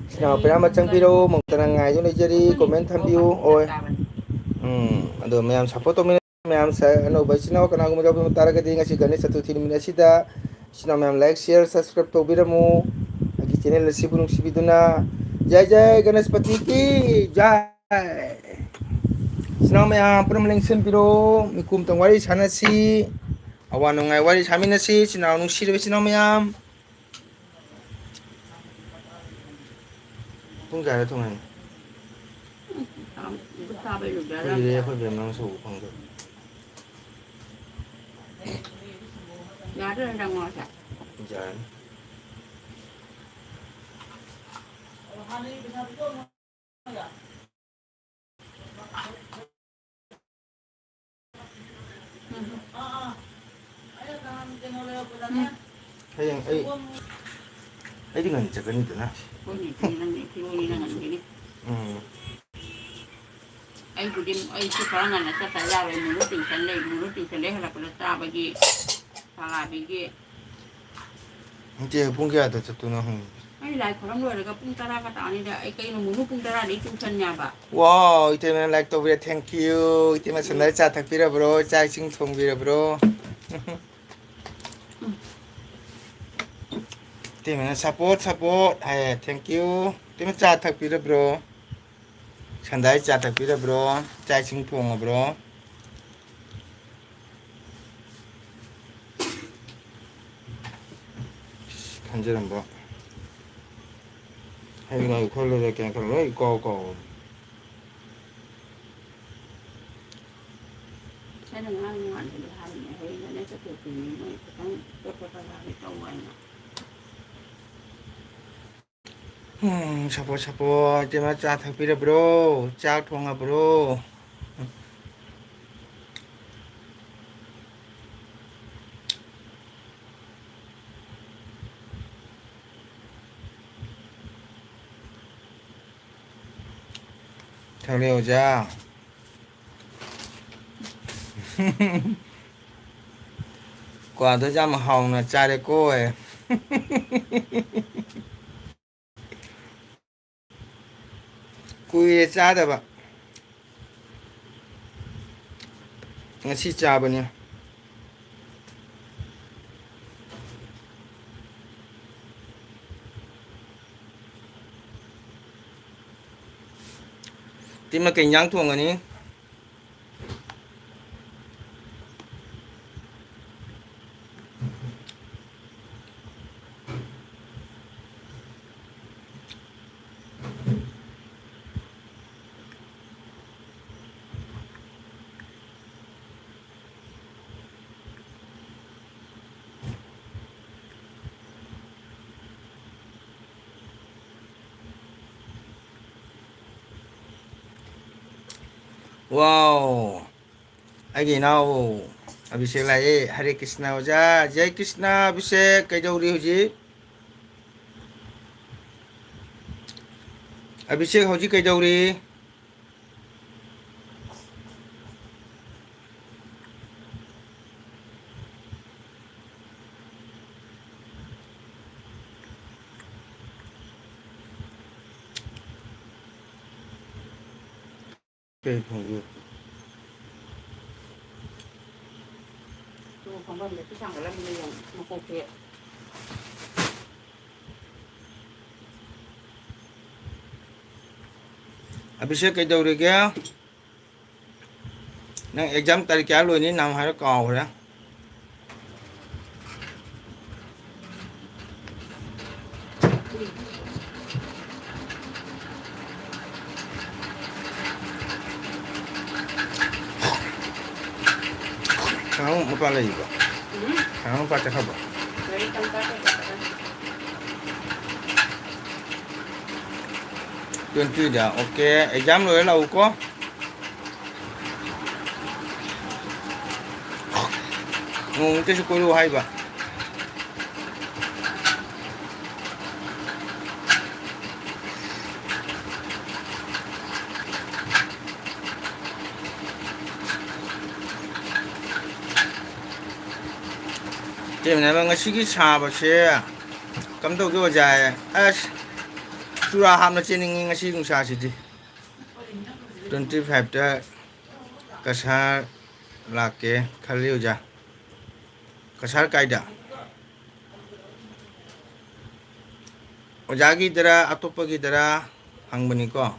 Sinau pera macang biro mong tanang ngai yung jari comment thambiu oi ado mayam support to mayam sa ano ba sinau kana gumo jabu taraga di ngasi ganesh chatuthi ni asida sinau mayam like share subscribe to biramu agi channel sibunung sibiduna jai jai ganeshpati ki jai sinau mayam pura melengsen biro mikum tang wari sanasi awan ngai wari saminasi sinau nung sirbe sinau mayam pung kaya thong hai Kuire khoi bem nang so phang do. Nhà rất là ngon ạ. Jan. Hayang ai dengan jaga ni tu na. Ai cũng đi ai chụp phẳng ngàn là sao tại ra về muốn tìm sản lấy hay là còn ta bây giờ thằng là bây giờ Nanti pun kaya tu satu na hong. ai lại còn rồi là cái pung tara cái tao này ai cái nó muốn pung tara để chung chân nhà bà. Wow, itu mana like to bira thank you. Itu mana sandal cha thak bira bro, cha sing thong bira bro. Itu mana support. Hai thank you. Itu mana cha thak bira bro. Sandal cha thak bira bro, cha sing thong bro. 간절한 거. 해가 컬러를 그냥 컬러 이거. Cái này ngon ngon thì hai này hay nó sẽ được thì mới cũng có cái câu này. 샤보 이제 맞자 탁비려 브로 짝 통화 브로 달려오자 quả tôi ra mà hồng là cha để cô ấy cùi cha được bạn nghe si cha bao nhiêu tìm mà cảnh nhang thuồng ở ní wow ai nào Abhishek lại Hare Krishna हो जा जय कृष्णा अभिषेक कैदौरी हो जी अभिषेक हो जी कैदौरी cái phòng du Không bao giờ cái thằng là mình một cục thiệt. अभिषेक कैदौरी क्या नंग exam तारीख क्या लो नहीं नाम हमारा कहाँ हो रहा Kamu mau apa lagi kok? Kamu baca apa? Dari tempat itu. Tuần đã ok exam rồi lâu có ngon cái số cô hay vậy cái này mà cái gì xa bác sĩ cầm đầu cái dài ꯆꯨꯔꯥ ꯍꯥꯞꯅ ꯆꯦꯟꯅꯤꯡꯉꯤ ꯉꯁꯤ ꯅꯨꯡꯁꯥꯁꯤꯗꯤ 25ꯇ ꯀꯁꯥꯔ ꯂꯥꯛꯀꯦ ꯈꯜꯂꯤ ꯑꯣꯖꯥ ꯀꯁꯥꯔ ꯀꯥꯏꯗ ꯑꯣꯖꯥꯒꯤꯗꯔ ꯑꯇꯣꯞꯄꯒꯤꯗꯔ ꯍꯪꯕꯅꯤꯀꯣ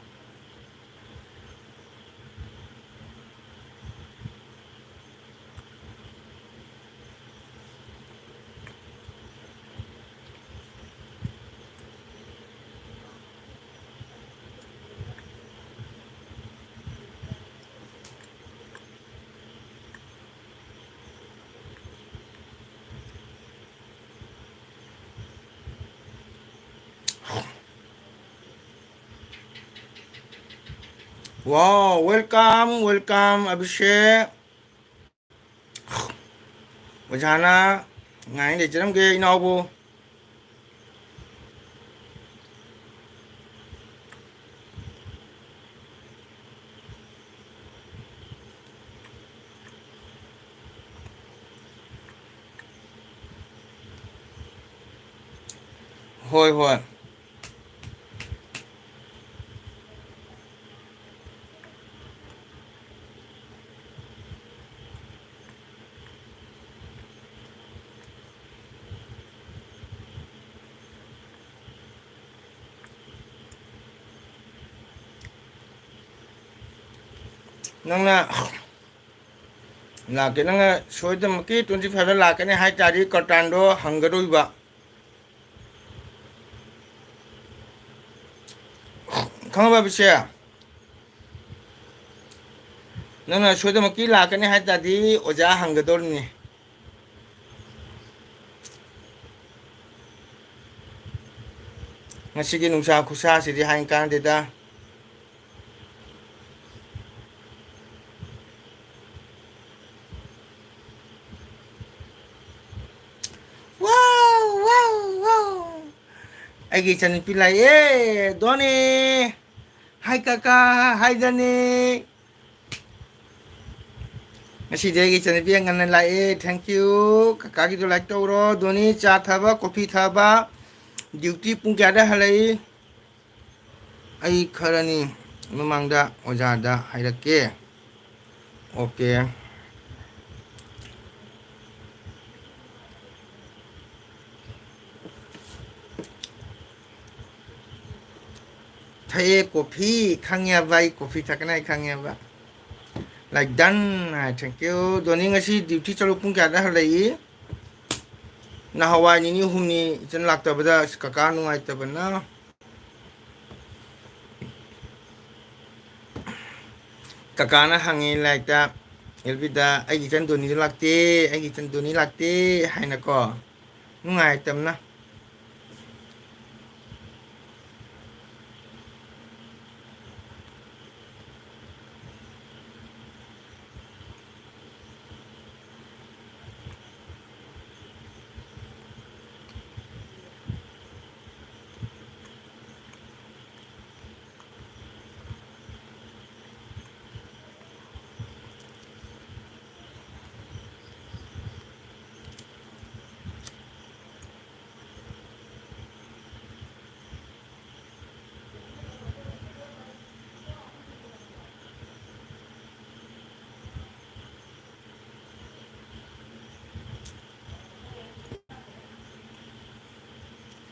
와 웰컴 아비셰 오자나 ngay để chấm ghê nào bu hồi hồi nâng là cái nâng số tầm cái 25 là cái này hai trái đi cọt tràn đó hàng cái đôi vợ không bao giờ nâng là số tầm cái là cái này hai trái đi ở giá hàng cái đôi này ngasihin nung sa kusa si di hain kan dita wow Agi chan pilai Doni hai kakak hai Dani ngasi dia agi chan pi ngan lai thank you kakak gitu like to ro Doni cha thaba coffee thaba duty pung kya da halai ai kharani mamangda ojada hairake okay thay coffee khangya bai coffee thaknai khangya ba like done thank you Doni ngasi duty chalu pung kya da halai na hawa ni humni chen lakta bada kaka nungai tabana kaka na hangi like ta elbida ai chen Doni lakte ai chen Doni lakte haina ko nungai tamna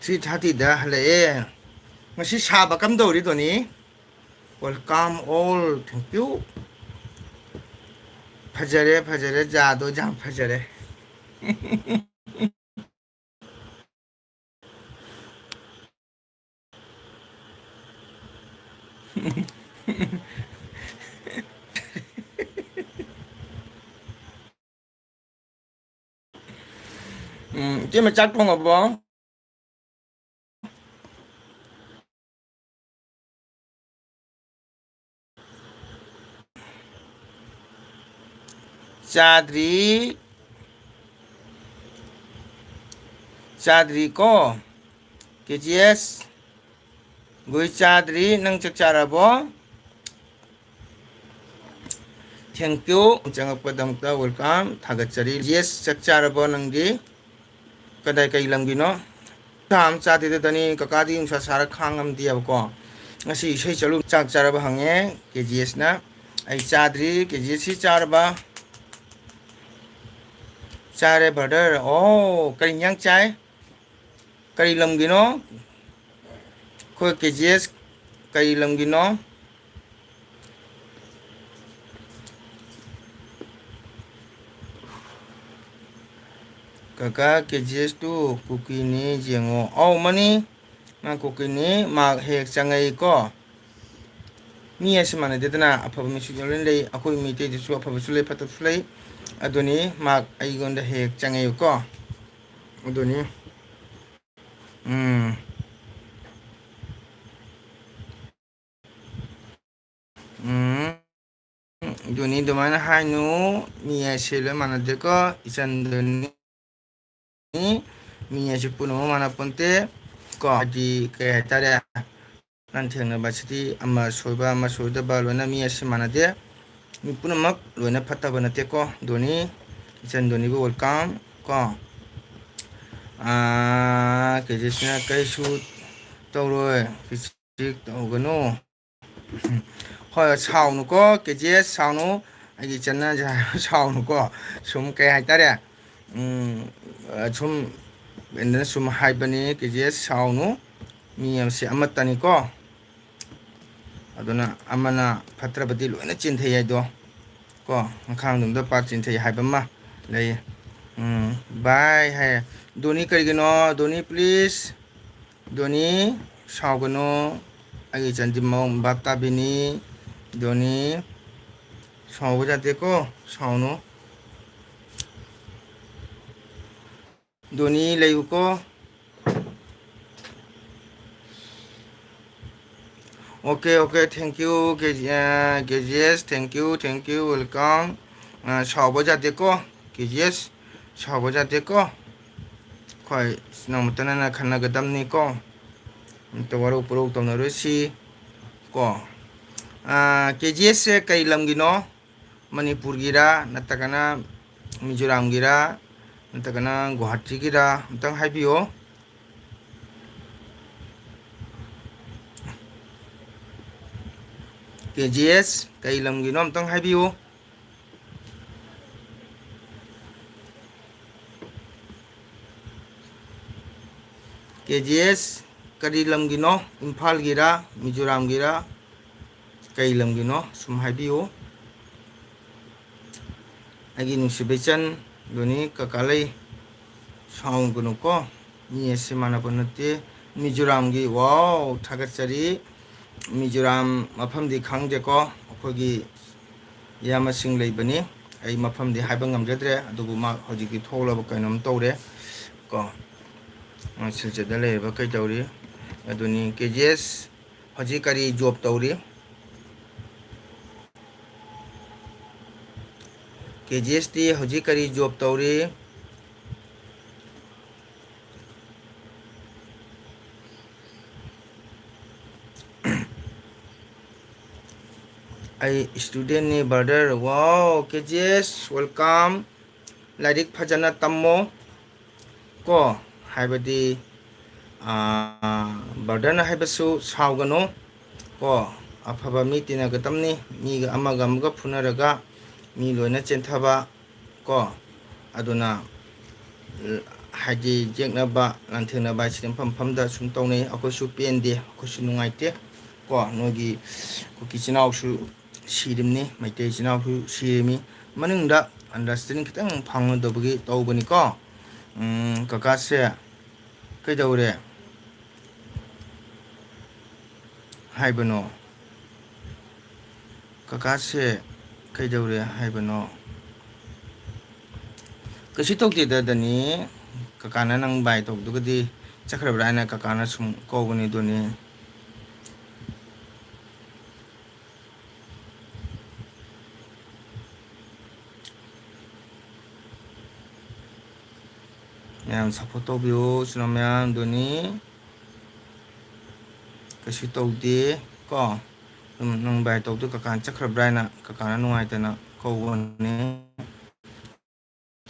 si thati da hale ngasi saba kam do ri Doni welcome all thank you phajare jado jam phajare chứ mà chắc không hợp bó Chadri ko KGS Gui Chadri nang chakchara bo thank you changak padam ta welcome thagachari yes chakchara bo nang di kadai kai lamgi no ꯆꯥꯝ ꯆꯥꯗꯦꯗꯅꯤ ꯀꯀꯥꯗꯤ ꯅꯨꯡꯁꯥ ꯁꯥꯔ ꯈꯥꯡꯉꯝꯗꯦꯕꯀꯣ ꯉꯁꯤ ꯏꯁꯩ ꯆꯠꯂꯨ ꯆꯥꯛ ꯆꯥꯔꯕ ꯍꯪꯉꯦ KGSꯅ ꯑꯩ ꯆꯥꯗ꯭ꯔꯤ KGSꯁꯤ ꯆꯥꯔꯕ ꯆꯥꯔꯦ ꯕ꯭ꯔꯗꯔ ꯑꯣ ꯀꯔꯤ ꯏꯟꯖꯥꯡ ꯆꯥꯏ ꯀꯔꯤ ꯂꯝꯒꯤꯅꯣ ꯑꯩꯈꯣꯏ KGS ꯀꯔꯤ ꯂꯝꯒꯤꯅꯣ ꯀꯀꯥ KGS ꯇꯨ ꯀꯨꯀꯤꯅꯤ ꯌꯦꯡꯉꯣ ꯑꯧ ꯃꯅꯤ ꯃꯥ ꯀꯨꯀꯤꯅꯤ ꯃꯥ ꯍꯦꯛ ꯆꯪꯉꯛꯏꯀꯣ ꯃꯤ ꯑꯁꯤ ꯃꯥꯟꯅꯗꯦꯗꯅ ꯑꯐꯕ ꯃꯤꯁꯨ ꯂꯣꯏꯅ ꯂꯩ ꯑꯩꯈꯣꯏ ꯃꯩꯇꯩꯗꯁꯨ ꯑꯐꯕꯁꯨ ꯂꯩ ꯐꯠꯇꯕꯁꯨ ꯂꯩ ꯑꯗꯨꯅꯤ ꯃꯥꯛ ꯑꯩꯉꯣꯟꯗ ꯍꯦꯛ ꯆꯪꯉꯛꯏꯀꯣ ꯑꯗꯨꯅꯤ ꯎꯝ ꯎꯝ ꯑꯗꯨꯅꯤ ꯑꯗꯨꯃꯥꯏꯅ ꯍꯥꯏꯅꯨ ꯃꯤ ꯍꯥꯏꯁꯦ ꯂꯣꯏ ꯃꯥꯟꯅꯗꯦꯀꯣ ꯏꯆꯟꯗꯅꯤ ꯃꯤ ꯍꯥꯏꯁꯦ ꯄꯨꯝꯅꯃꯛ ꯃꯥꯟꯅ ꯄꯣꯟꯇꯦ ꯀꯣ ꯍꯥꯏꯗꯤ ꯀꯩ ꯍꯥꯏꯇꯥꯔꯦ ꯂꯥꯟꯊꯦꯡꯅꯕꯁꯤꯗꯤ ꯑꯃ ꯁꯣꯏꯕ ꯑꯃ ꯁꯣꯏꯗꯕ ꯂꯣꯏꯅ ꯃꯤ ꯑꯁꯤ ꯃꯥꯟꯅꯗꯦ ꯃꯤ ꯄꯨꯝꯅꯃꯛ ꯂꯣꯏꯅ ꯐꯠꯇꯕ ꯅꯠꯇꯦꯀꯣ ꯙꯣꯅꯤ ꯏꯆꯟ ꯙꯣꯅꯤꯕꯨ ꯋꯦꯜꯀꯥꯝ ꯀꯣ KGSꯅ ꯀꯩꯁꯨ ꯇꯧꯔꯣꯏ ꯇꯧꯒꯅꯨ ꯍꯣꯏ ꯁꯥꯎꯅꯨꯀꯣ KGS ꯁꯥꯎꯅꯨ ꯑꯩꯒꯤ ꯏꯆꯟꯅꯁꯦ ꯍꯥꯏꯕ ꯁꯥꯎꯅꯨꯀꯣ ꯁꯨꯝ ꯀꯩ ꯍꯥꯏꯇꯥꯔꯦ ꯁꯨꯝ ꯑꯩꯅ ꯁꯨꯝ ꯍꯥꯏꯕꯅꯤ KGS ꯁꯥꯎꯅꯨ ꯃꯤ ꯑꯃꯁꯦ ꯑꯃꯠꯇꯅꯤꯀꯣ ꯑꯗꯨꯅ ꯑꯃꯅ ꯐꯠꯇ꯭ꯔꯕꯗꯤ ꯂꯣꯏꯅ ꯆꯤꯟꯊꯩ ꯍꯥꯏꯗꯣ ꯀꯣ ꯃꯈꯥꯡꯗ ꯄꯥꯛ ꯆꯤꯟꯊꯩ ꯍꯥꯏꯕ ꯑꯃ ꯂꯩ ꯕꯥꯏ ꯍꯥꯏ ꯙꯣꯅꯤ ꯀꯔꯤꯒꯤꯅꯣ ꯙꯣꯅꯤ ꯄ꯭ꯂꯤꯖ ꯙꯣꯅꯤ ꯁꯥꯎꯒꯅꯨ ꯑꯩꯒꯤ ꯏꯆꯟꯗꯤ ꯚꯥꯞ ꯇꯥꯕꯤꯅꯤ ꯙꯣꯅꯤ ꯁꯥꯎꯕ ꯌꯥꯗꯦꯀꯣ ꯁꯥꯎꯅꯨ ꯙꯣꯅꯤ ꯂꯩꯌꯨꯀꯣ okay okay thank you KGS thank you welcome ꯁꯥꯎꯕ ꯌꯥꯗꯦꯀꯣ KGS ꯁꯥꯎꯕ ꯌꯥꯗꯦꯀꯣ ꯍꯣꯏ ꯅꯣꯡꯃꯇꯅ ꯈꯟꯅꯒꯗꯕꯅꯤꯀꯣ ꯑꯝꯇ ꯋꯥꯔꯧ ꯄꯨꯔꯧ ꯇꯧꯅꯔꯣꯏꯁꯤ ꯀꯣ KGSꯁꯦ ꯀꯩ ꯂꯝꯒꯤꯅꯣ ꯃꯅꯤꯄꯨꯔꯒꯤꯔꯥ ꯅꯠꯇ꯭ꯔꯒꯅ ꯃꯤꯖꯣꯔꯥꯝꯒꯤꯔꯥ ꯅꯠꯇ꯭ꯔꯒꯅ ꯒꯨꯍꯥꯇꯤꯒꯤꯔꯥ ꯑꯝꯇꯪ ꯍꯥꯏꯕꯤꯌꯣ KGS ꯀꯩ ꯂꯝꯒꯤꯅꯣ ꯑꯝꯇꯪ ꯍꯥꯏꯕꯤꯌꯨ KGS ꯀꯔꯤ ꯂꯝꯒꯤꯅꯣ ꯏꯝꯐꯥꯜꯒꯤꯔꯥ ꯃꯤꯖꯣꯔꯥꯝꯒꯤꯔꯥ ꯀꯩ ꯂꯝꯒꯤꯅꯣ ꯁꯨꯝ ꯍꯥꯏꯕꯤꯌꯨ ꯑꯩꯒꯤ ꯅꯨꯡꯁꯤꯕ ꯏꯆꯟ ꯙꯣꯅꯤ ꯀꯀꯥ ꯂꯩ ꯁꯥꯎꯒꯅꯨꯀꯣ ꯃꯤ ꯑꯁꯤ ꯃꯥꯟꯅꯕ ꯅꯠꯇꯦ ꯃꯤꯖꯣꯔꯥꯝꯒꯤ ꯋꯥꯎ ꯊꯥꯒꯠꯆꯔꯤ ꯃꯤꯖꯣꯔꯥꯝ ꯃꯐꯝꯗꯤ ꯈꯪꯗꯦꯀꯣ ꯑꯩꯈꯣꯏꯒꯤ ꯏꯌꯥꯝꯕꯁꯤꯡ ꯂꯩꯕꯅꯤ ꯑꯩ ꯃꯐꯝꯗꯤ ꯍꯥꯏꯕ ꯉꯝꯖꯗ꯭ꯔꯦ ꯑꯗꯨꯕꯨ ꯃꯥ ꯍꯧꯖꯤꯛꯇꯤ ꯊꯣꯛꯂꯕ ꯀꯩꯅꯣꯝ ꯇꯧꯔꯦ ꯀꯣ ꯁꯤꯜꯆꯔꯗ ꯂꯩꯔꯤꯕ ꯀꯩꯗꯧꯔꯤ ꯑꯗꯨꯅꯤ KGS ꯍꯧꯖꯤꯛ ꯀꯔꯤ ꯖꯣꯕ ꯇꯧꯔꯤ KGSꯇꯤ ꯍꯧꯖꯤꯛ ꯀꯔꯤ ꯖꯣꯕ ꯇꯧꯔꯤ ꯑꯩ ꯏꯁꯇꯨꯗꯦꯟꯅꯤ ꯕ꯭ꯔꯗꯔ ꯋꯥꯎ KGS ꯋꯦꯜꯀꯝ ꯂꯥꯏꯔꯤꯛ ꯐꯖꯅ ꯇꯝꯃꯣ ꯀꯣ ꯍꯥꯏꯕꯗꯤ ꯕ꯭ꯔꯗꯔꯅ ꯍꯥꯏꯕꯁꯨ ꯁꯥꯎꯒꯅꯨ ꯀꯣ ꯑꯐꯕ ꯃꯤ ꯇꯤꯟꯅꯒꯗꯕꯅꯤ ꯃꯤꯒ ꯑꯃꯒ ꯐꯨꯅꯔꯒ ꯃꯤ ꯂꯣꯏꯅ ꯆꯦꯟꯊꯕ ꯀꯣ ꯑꯗꯨꯅ ꯍꯥꯏꯗꯤ ꯌꯦꯛꯅꯕ ꯂꯥꯟꯊꯦꯡꯅꯕ ꯍꯥꯏꯁꯤꯗꯤ ꯃꯐꯝ ꯃꯐꯝꯗ ꯁꯨꯝ ꯇꯧꯅꯩ ꯑꯩꯈꯣꯏꯁꯨ ꯄꯦꯟꯗꯦ ꯑꯩꯈꯣꯏꯁꯨ ꯅꯨꯡꯉꯥꯏꯇꯦ ꯀꯣ ꯅꯣꯏꯒꯤ ꯀꯨꯀꯤ ꯏꯆꯤꯜ ꯏꯅꯥꯎꯁꯨ ꯁꯤꯔꯤꯕꯅꯤ ꯃꯩꯇꯩ ꯏꯆꯤꯜ ꯏꯅꯥꯎꯁꯨ ꯁꯤꯔꯤꯃꯤ ꯃꯅꯨꯡꯗ ꯑꯟꯗꯔꯁꯇꯦꯟꯗꯤꯡ ꯈꯤꯇꯪ ꯐꯪꯒꯗꯕꯒꯤ ꯇꯧꯕꯅꯤꯀꯣ ꯀꯀꯥꯁꯦ ꯀꯩꯗꯧꯔꯦ ꯍꯥꯏꯕꯅꯣ ꯀꯀꯥꯁꯦ ꯀꯩꯗꯧꯔꯦ ꯍꯥꯏꯕꯅꯣ ꯀꯩꯁꯨ ꯇꯧꯗꯦꯗ ꯙꯅꯤ ꯀꯀꯥꯅ ꯅꯪ ꯕꯥꯏ ꯇꯧꯗꯨꯒꯗꯤ ꯆꯠꯈ꯭ꯔꯕ꯭ꯔꯥ ꯍꯥꯏꯅ ꯀꯀꯥꯅ ꯁꯨꯝ ꯀꯧꯕꯅꯤ ꯑꯗꯨꯅꯤ ꯃꯌꯥꯝ ꯁꯞꯄꯣꯔꯠ ꯇꯧꯕꯤꯌꯨ ꯏꯆꯤꯟ ꯏꯅꯥꯎ ꯃꯌꯥꯝ ꯙꯣꯅꯤ ꯀꯩꯁꯨ ꯇꯧꯗꯦ ꯀꯣ ꯑꯗꯨꯝ ꯅꯪ ꯕꯥꯏ ꯇꯧꯗꯣ ꯀꯀꯥꯅ ꯆꯠꯈ꯭ꯔꯕ꯭ꯔꯥ ꯍꯥꯏꯅ ꯀꯀꯥꯅ ꯅꯨꯡꯉꯥꯏꯇꯅ ꯀꯧꯕꯅꯤ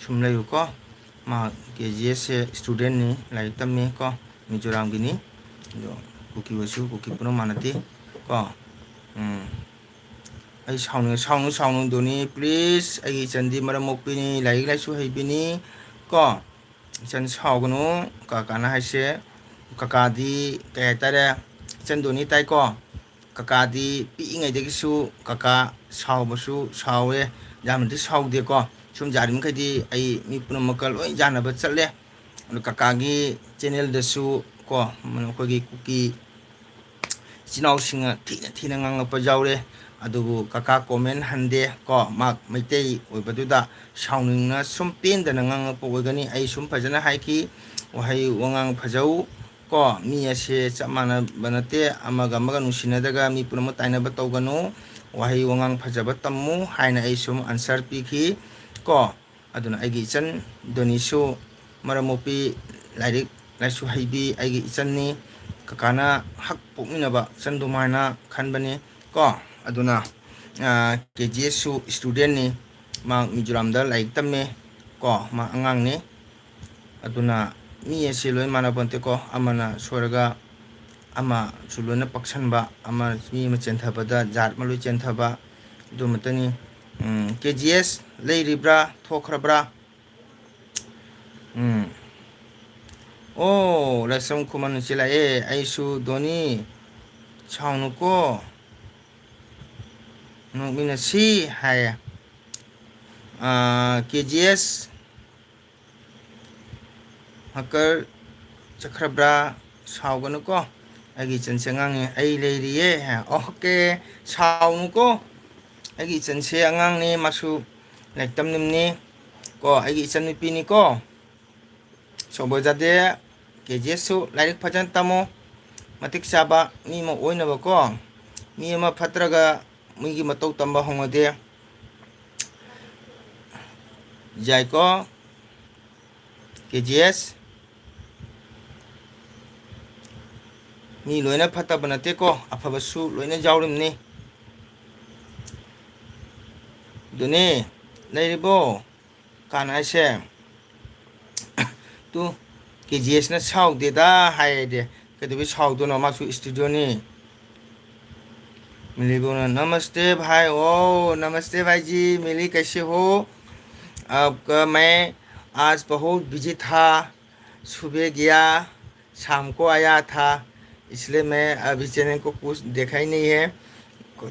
ꯁꯨꯝ ꯂꯩꯌꯨꯀꯣ ꯃꯥ KGSꯁꯦ ꯏꯁꯇꯨꯗꯦꯟꯅꯤ ꯂꯥꯏꯔꯤꯛ ꯇꯝꯃꯤ ꯀꯣ मिजोराम गिनी कुकी वसु कुकी पुनो मानते को ai saunu doni please ai chandi maram mokpini lai lai su haibini ko chan saugunu kakana haise kakadi kaitare chan doni tai ko kakadi pi ngai de su kaka saubasu sawe jamti saude ko sum jarim khadi ai mi puno makal oi jana ba challe kakagi channel da su ko man ko gi kuki chinau singa thina ngang pa jawre adubu kaka comment hande ko mak maitei oibaduda sauningna sum pen da ngang pa ogani ai sum phajana haiki wahai wangang phajau ko mi ase chamana banate amaga amaga nusina daga mi punama taina ba tawganu wahai wangang phajaba tammu haina ai sum answer pikhi ko aduna aigi chan donisu maramopi lairik laisu haibi aigi channi kakana hak pokminaba chandumaina khanbani ko aduna KGS su student ni ma Mizoram da laik tamme ko ma angang ni aduna mi ese loi mana bonte ko amana soraga ama sulona paksanba ama mi ma chenthaba da jar ma loi chenthaba du matani KGS lei ribra thokrabra oh lasam kuman sila aisu doni chaunu ko no mina si hai KGS hakar chakrabra sauganu ko agi chansengang ai leiriye okay saunu ko agi chanse angang ni masu lektam nimni ko agi channipi ni ko sobojade KGS su lairik phajan tamo matik saba mi ma oina ba ko mi ma phatraga मुझे मतौ तंबा होंगे जायको KGS मी लोइना फता बनते को अफबसु लोइना जावरिमनी दुने नैरिबो कानाइसे तू KGS ना साउ देदा हाय दे कदबि साउ दोनो मासु स्टूडियो नि मिली बोला नमस्ते भाई ओ नमस्ते भाई जी मिली कैसे हो आपका मैं आज बहुत बिजी था सुबह गया शाम को आया था इसलिए मैं अभी चैनल को कुछ देखा ही नहीं है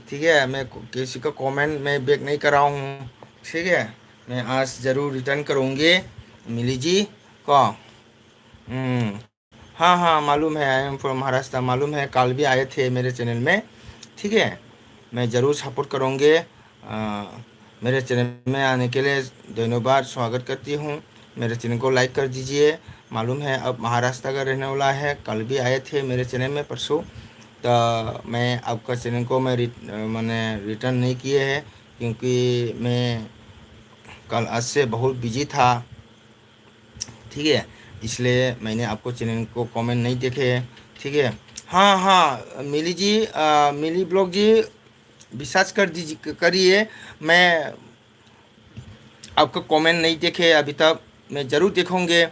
ठीक है मैं किसी का कमेंट मैं बैक नहीं कर रहा हूँ ठीक है मैं आज ज़रूर रिटर्न करूँगी मिली जी को हाँ हाँ मालूम है आई एम फ्रॉम महाराष्ट्र मालूम है कल भी आए थे मेरे चैनल में ठीक है मैं ज़रूर सपोर्ट करूँगे मेरे चैनल में आने के लिए धन्यवाद स्वागत करती हूँ मेरे चैनल को लाइक कर दीजिए मालूम है अब महाराष्ट्र का रहने वाला है कल भी आए थे मेरे चैनल में परसों तो मैं आपका चैनल को मैंने रिटर्न नहीं किए हैं क्योंकि मैं कल आज से बहुत बिजी था ठीक है इसलिए मैंने आपको चैनल को कमेंट नहीं देखे ठीक है हाँ हाँ मिली जी मिली ब्लॉग जी विश्वास कर दीजिए करिए मैं आपका कमेंट नहीं देखे अभी तक मैं ज़रूर देखूँगे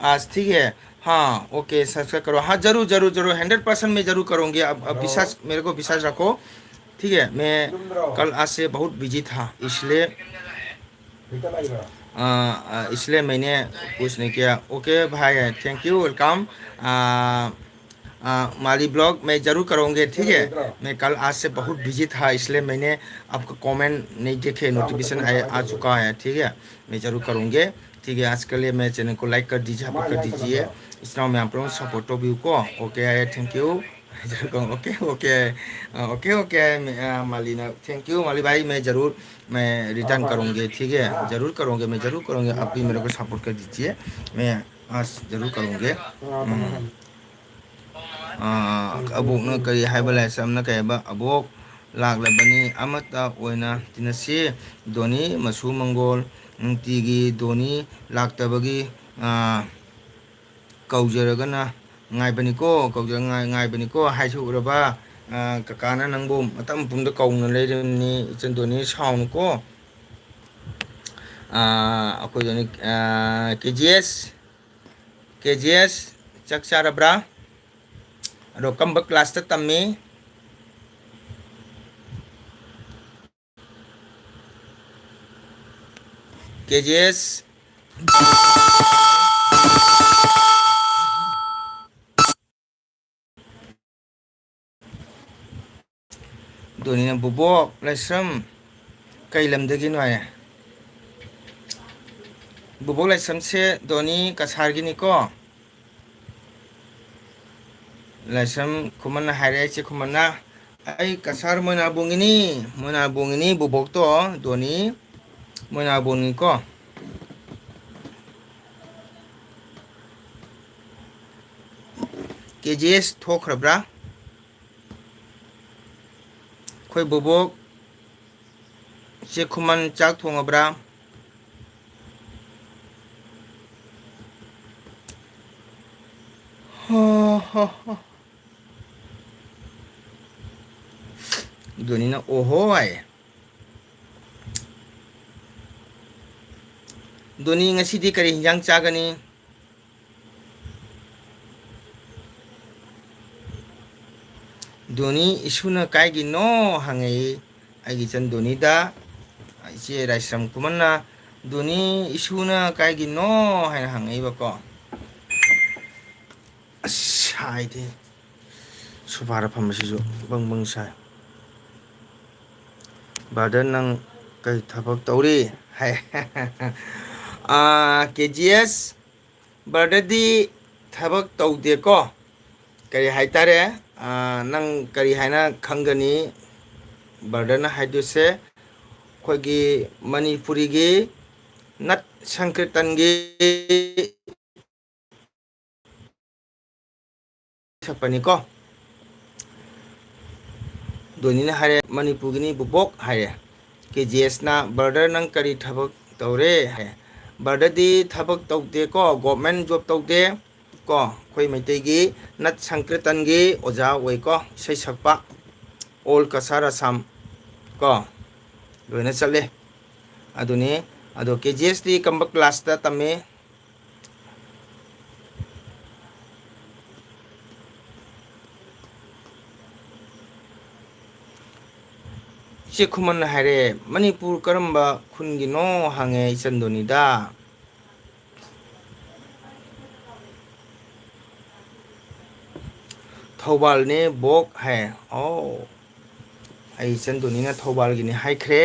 आज ठीक है हाँ ओके सब्सक्राइब करो हाँ ज़रूर ज़रूर ज़रूर 100% मैं ज़रूर करूँगी अब विश्वास मेरे को विश्वास रखो ठीक है मैं कल आज से बहुत बिजी था इसलिए मैंने कुछ नहीं किया ओके भाई thank you welcome Mali blog मैं ज़रूर करूँगी ठीक है मैं कल आज से बहुत बिजी था इसलिए मैंने आपका कमेंट नहीं देखे नोटिफिकेशन आ चुका है ठीक है मैं ज़रूर करूँगी ठीक है आज के लिए मेरे चैनल को लाइक कर दीजिए सपोर्ट कर दीजिए इस तरह मैं आप लोगों सपोर्ट व्यू को okay thank you okay okay okay okay मालिना थैंक यू माली भाई मैं ज़रूर मैं रिटर्न करूँगी ठीक है ज़रूर करूँगी मैं ज़रूर करूँगी आप भी मेरे को सपोर्ट कर दीजिए मैं आज ज़रूर करूँगी अबोक न कई हाइबल समना कईब अबोक लाक्लबनी अमता ओइना तिनसी दोनी मसु मंगोल नुंतीगी दोनी लाक्तबगी कौजरगना ngaibani kaujang ngaibani ko haisu uraba kakana nangbo matam pumda kauna leirni chendoni saun ko akoi joni KGS chak charabra ꯑꯗꯣ ꯀꯝꯕ ꯀ꯭ꯂꯥꯁꯇ ꯇꯝꯃꯤ KGS ꯗꯣꯅꯤꯅ ꯕꯨꯕꯣꯛ ꯂꯥꯏꯁ꯭ꯔꯝ ꯀꯩ ꯂꯝꯗꯒꯤꯅꯣ ꯍꯥꯏ ꯕꯨꯕꯣꯛ ꯂꯥꯏꯁ꯭ꯔꯝꯁꯦ ꯗꯣꯅꯤ ꯀꯁꯥꯔꯒꯤꯅꯤꯀꯣ ꯂꯥꯏꯁ꯭ꯔꯝ ꯈꯨꯃꯟꯅ ꯍꯥꯏꯔꯦ ꯏꯆꯦ ꯈꯨꯃꯟꯅ ꯑꯩ ꯀꯁꯥꯔ ꯃꯣꯏꯅꯥꯕꯨꯡꯒꯤꯅꯤ ꯕꯨꯕꯣꯛꯇꯣ ꯗꯣꯅꯤ ꯃꯣꯏꯅꯥꯕꯨꯡꯅꯤꯀꯣ KGS ꯊꯣꯛꯈ꯭ꯔꯕ꯭ꯔꯥ ꯑꯩꯈꯣꯏ ꯕꯨꯕꯣꯛ ꯏꯆꯦ ꯈꯨꯃꯟ ꯆꯥꯛ ꯊꯣꯡꯉꯕ꯭ꯔꯥ ꯗꯣꯅꯤꯅ ꯑꯣꯍꯣ ꯍꯥꯏ ꯗꯣꯅꯤ ꯉꯁꯤꯗꯤ ꯀꯔꯤ ꯍꯤꯟꯖꯥꯡ ꯆꯥꯒꯅꯤ ꯗꯣꯅꯤ ꯏꯁꯨꯅ ꯀꯥꯏꯒꯤꯅꯣ ꯍꯪꯉꯛꯏ ꯑꯩꯒꯤ ꯏꯆꯟ ꯗꯣꯅꯤꯗ ꯏꯆꯦ ꯔꯥꯏꯁ꯭ꯔꯝ ꯈꯨꯃꯟꯅ ꯗꯣꯅꯤ 이슈ꯅ ꯀꯥꯏꯒꯤꯅꯣ ꯍꯥꯏꯅ ꯍꯪꯉꯛꯏꯕꯀꯣ ꯑꯁ ꯁꯥꯏꯗꯤ ꯁꯣꯐꯥꯗ ꯐꯝꯕꯁꯤꯁꯨ ꯕꯪ ꯕꯪ ꯁꯥꯏ ꯕ꯭ꯔꯗꯔ ꯅꯪ ꯀꯩ ꯊꯕꯛ ꯇꯧꯔꯤ ꯍꯥꯏ KGS ꯕ꯭ꯔꯗꯔꯗꯤ ꯊꯕꯛ ꯇꯧꯗꯦꯀꯣ ꯀꯔꯤ ꯍꯥꯏꯇꯥꯔꯦ ꯅꯪ ꯀꯔꯤ ꯍꯥꯏꯅ ꯈꯪꯒꯅꯤ ꯕ꯭ꯔꯗꯔꯅ ꯍꯥꯏꯗꯣꯏꯁꯦ ꯑꯩꯈꯣꯏꯒꯤ ꯃꯅꯤꯄꯨꯔꯤꯒꯤ ꯅꯠ ꯁꯪꯀ꯭ꯔꯤꯇꯟꯒꯤ ꯁꯛꯄꯅꯤꯀꯣ ꯗꯣꯅꯤꯅ ꯍꯥꯏꯔꯦ ꯃꯅꯤꯄꯨꯔꯒꯤꯅꯤ ꯕꯨꯕꯣꯛ ꯍꯥꯏꯔꯦ KGSꯅ ꯕ꯭ꯔꯗꯔ ꯅꯪ ꯀꯔꯤ ꯊꯕꯛ ꯇꯧꯔꯦ ꯍꯥꯏ ꯕ꯭ꯔꯗꯔꯗꯤ ꯊꯕꯛ ꯇꯧꯗꯦꯀꯣ ꯒꯣꯔꯃꯦꯟ ꯖꯣꯕ ꯇꯧꯗꯦ ꯀꯣ ꯑꯩꯈꯣꯏ ꯃꯩꯇꯩꯒꯤ ꯅꯠ ꯁꯪꯀ꯭ꯔꯤꯇꯟꯒꯤ ꯑꯣꯖꯥ ꯑꯣꯏꯀꯣ ꯏꯁꯩ ꯁꯛꯄ ꯑꯣꯜ ꯀꯁꯥꯔ ꯑꯁꯥꯝ ꯀꯣ ꯂꯣꯏꯅ ꯆꯠꯂꯦ ꯑꯗꯨꯅꯤ ꯑꯗꯣ KGSꯇꯤ ꯀꯝꯕ ꯀ꯭ꯂꯥꯁꯇ ꯇꯝꯃꯤ ꯏꯆꯦ ꯈꯨꯃꯟꯅ ꯍꯥꯏꯔꯦ ꯃꯅꯤꯄꯨꯔ ꯀꯔꯝꯕ ꯈꯨꯟꯒꯤꯅꯣ ꯍꯪꯉꯦ ꯏꯆꯟ ꯗꯣꯅꯤꯗ ꯊꯧꯕꯥꯜꯅꯦ ꯕꯣꯛ ꯍꯥꯏ ꯑꯣ ꯑꯩ ꯏꯆꯟ ꯗꯣꯅꯤꯅ ꯊꯧꯕꯥꯜꯒꯤꯅꯤ ꯍꯥꯏꯈ꯭ꯔꯦ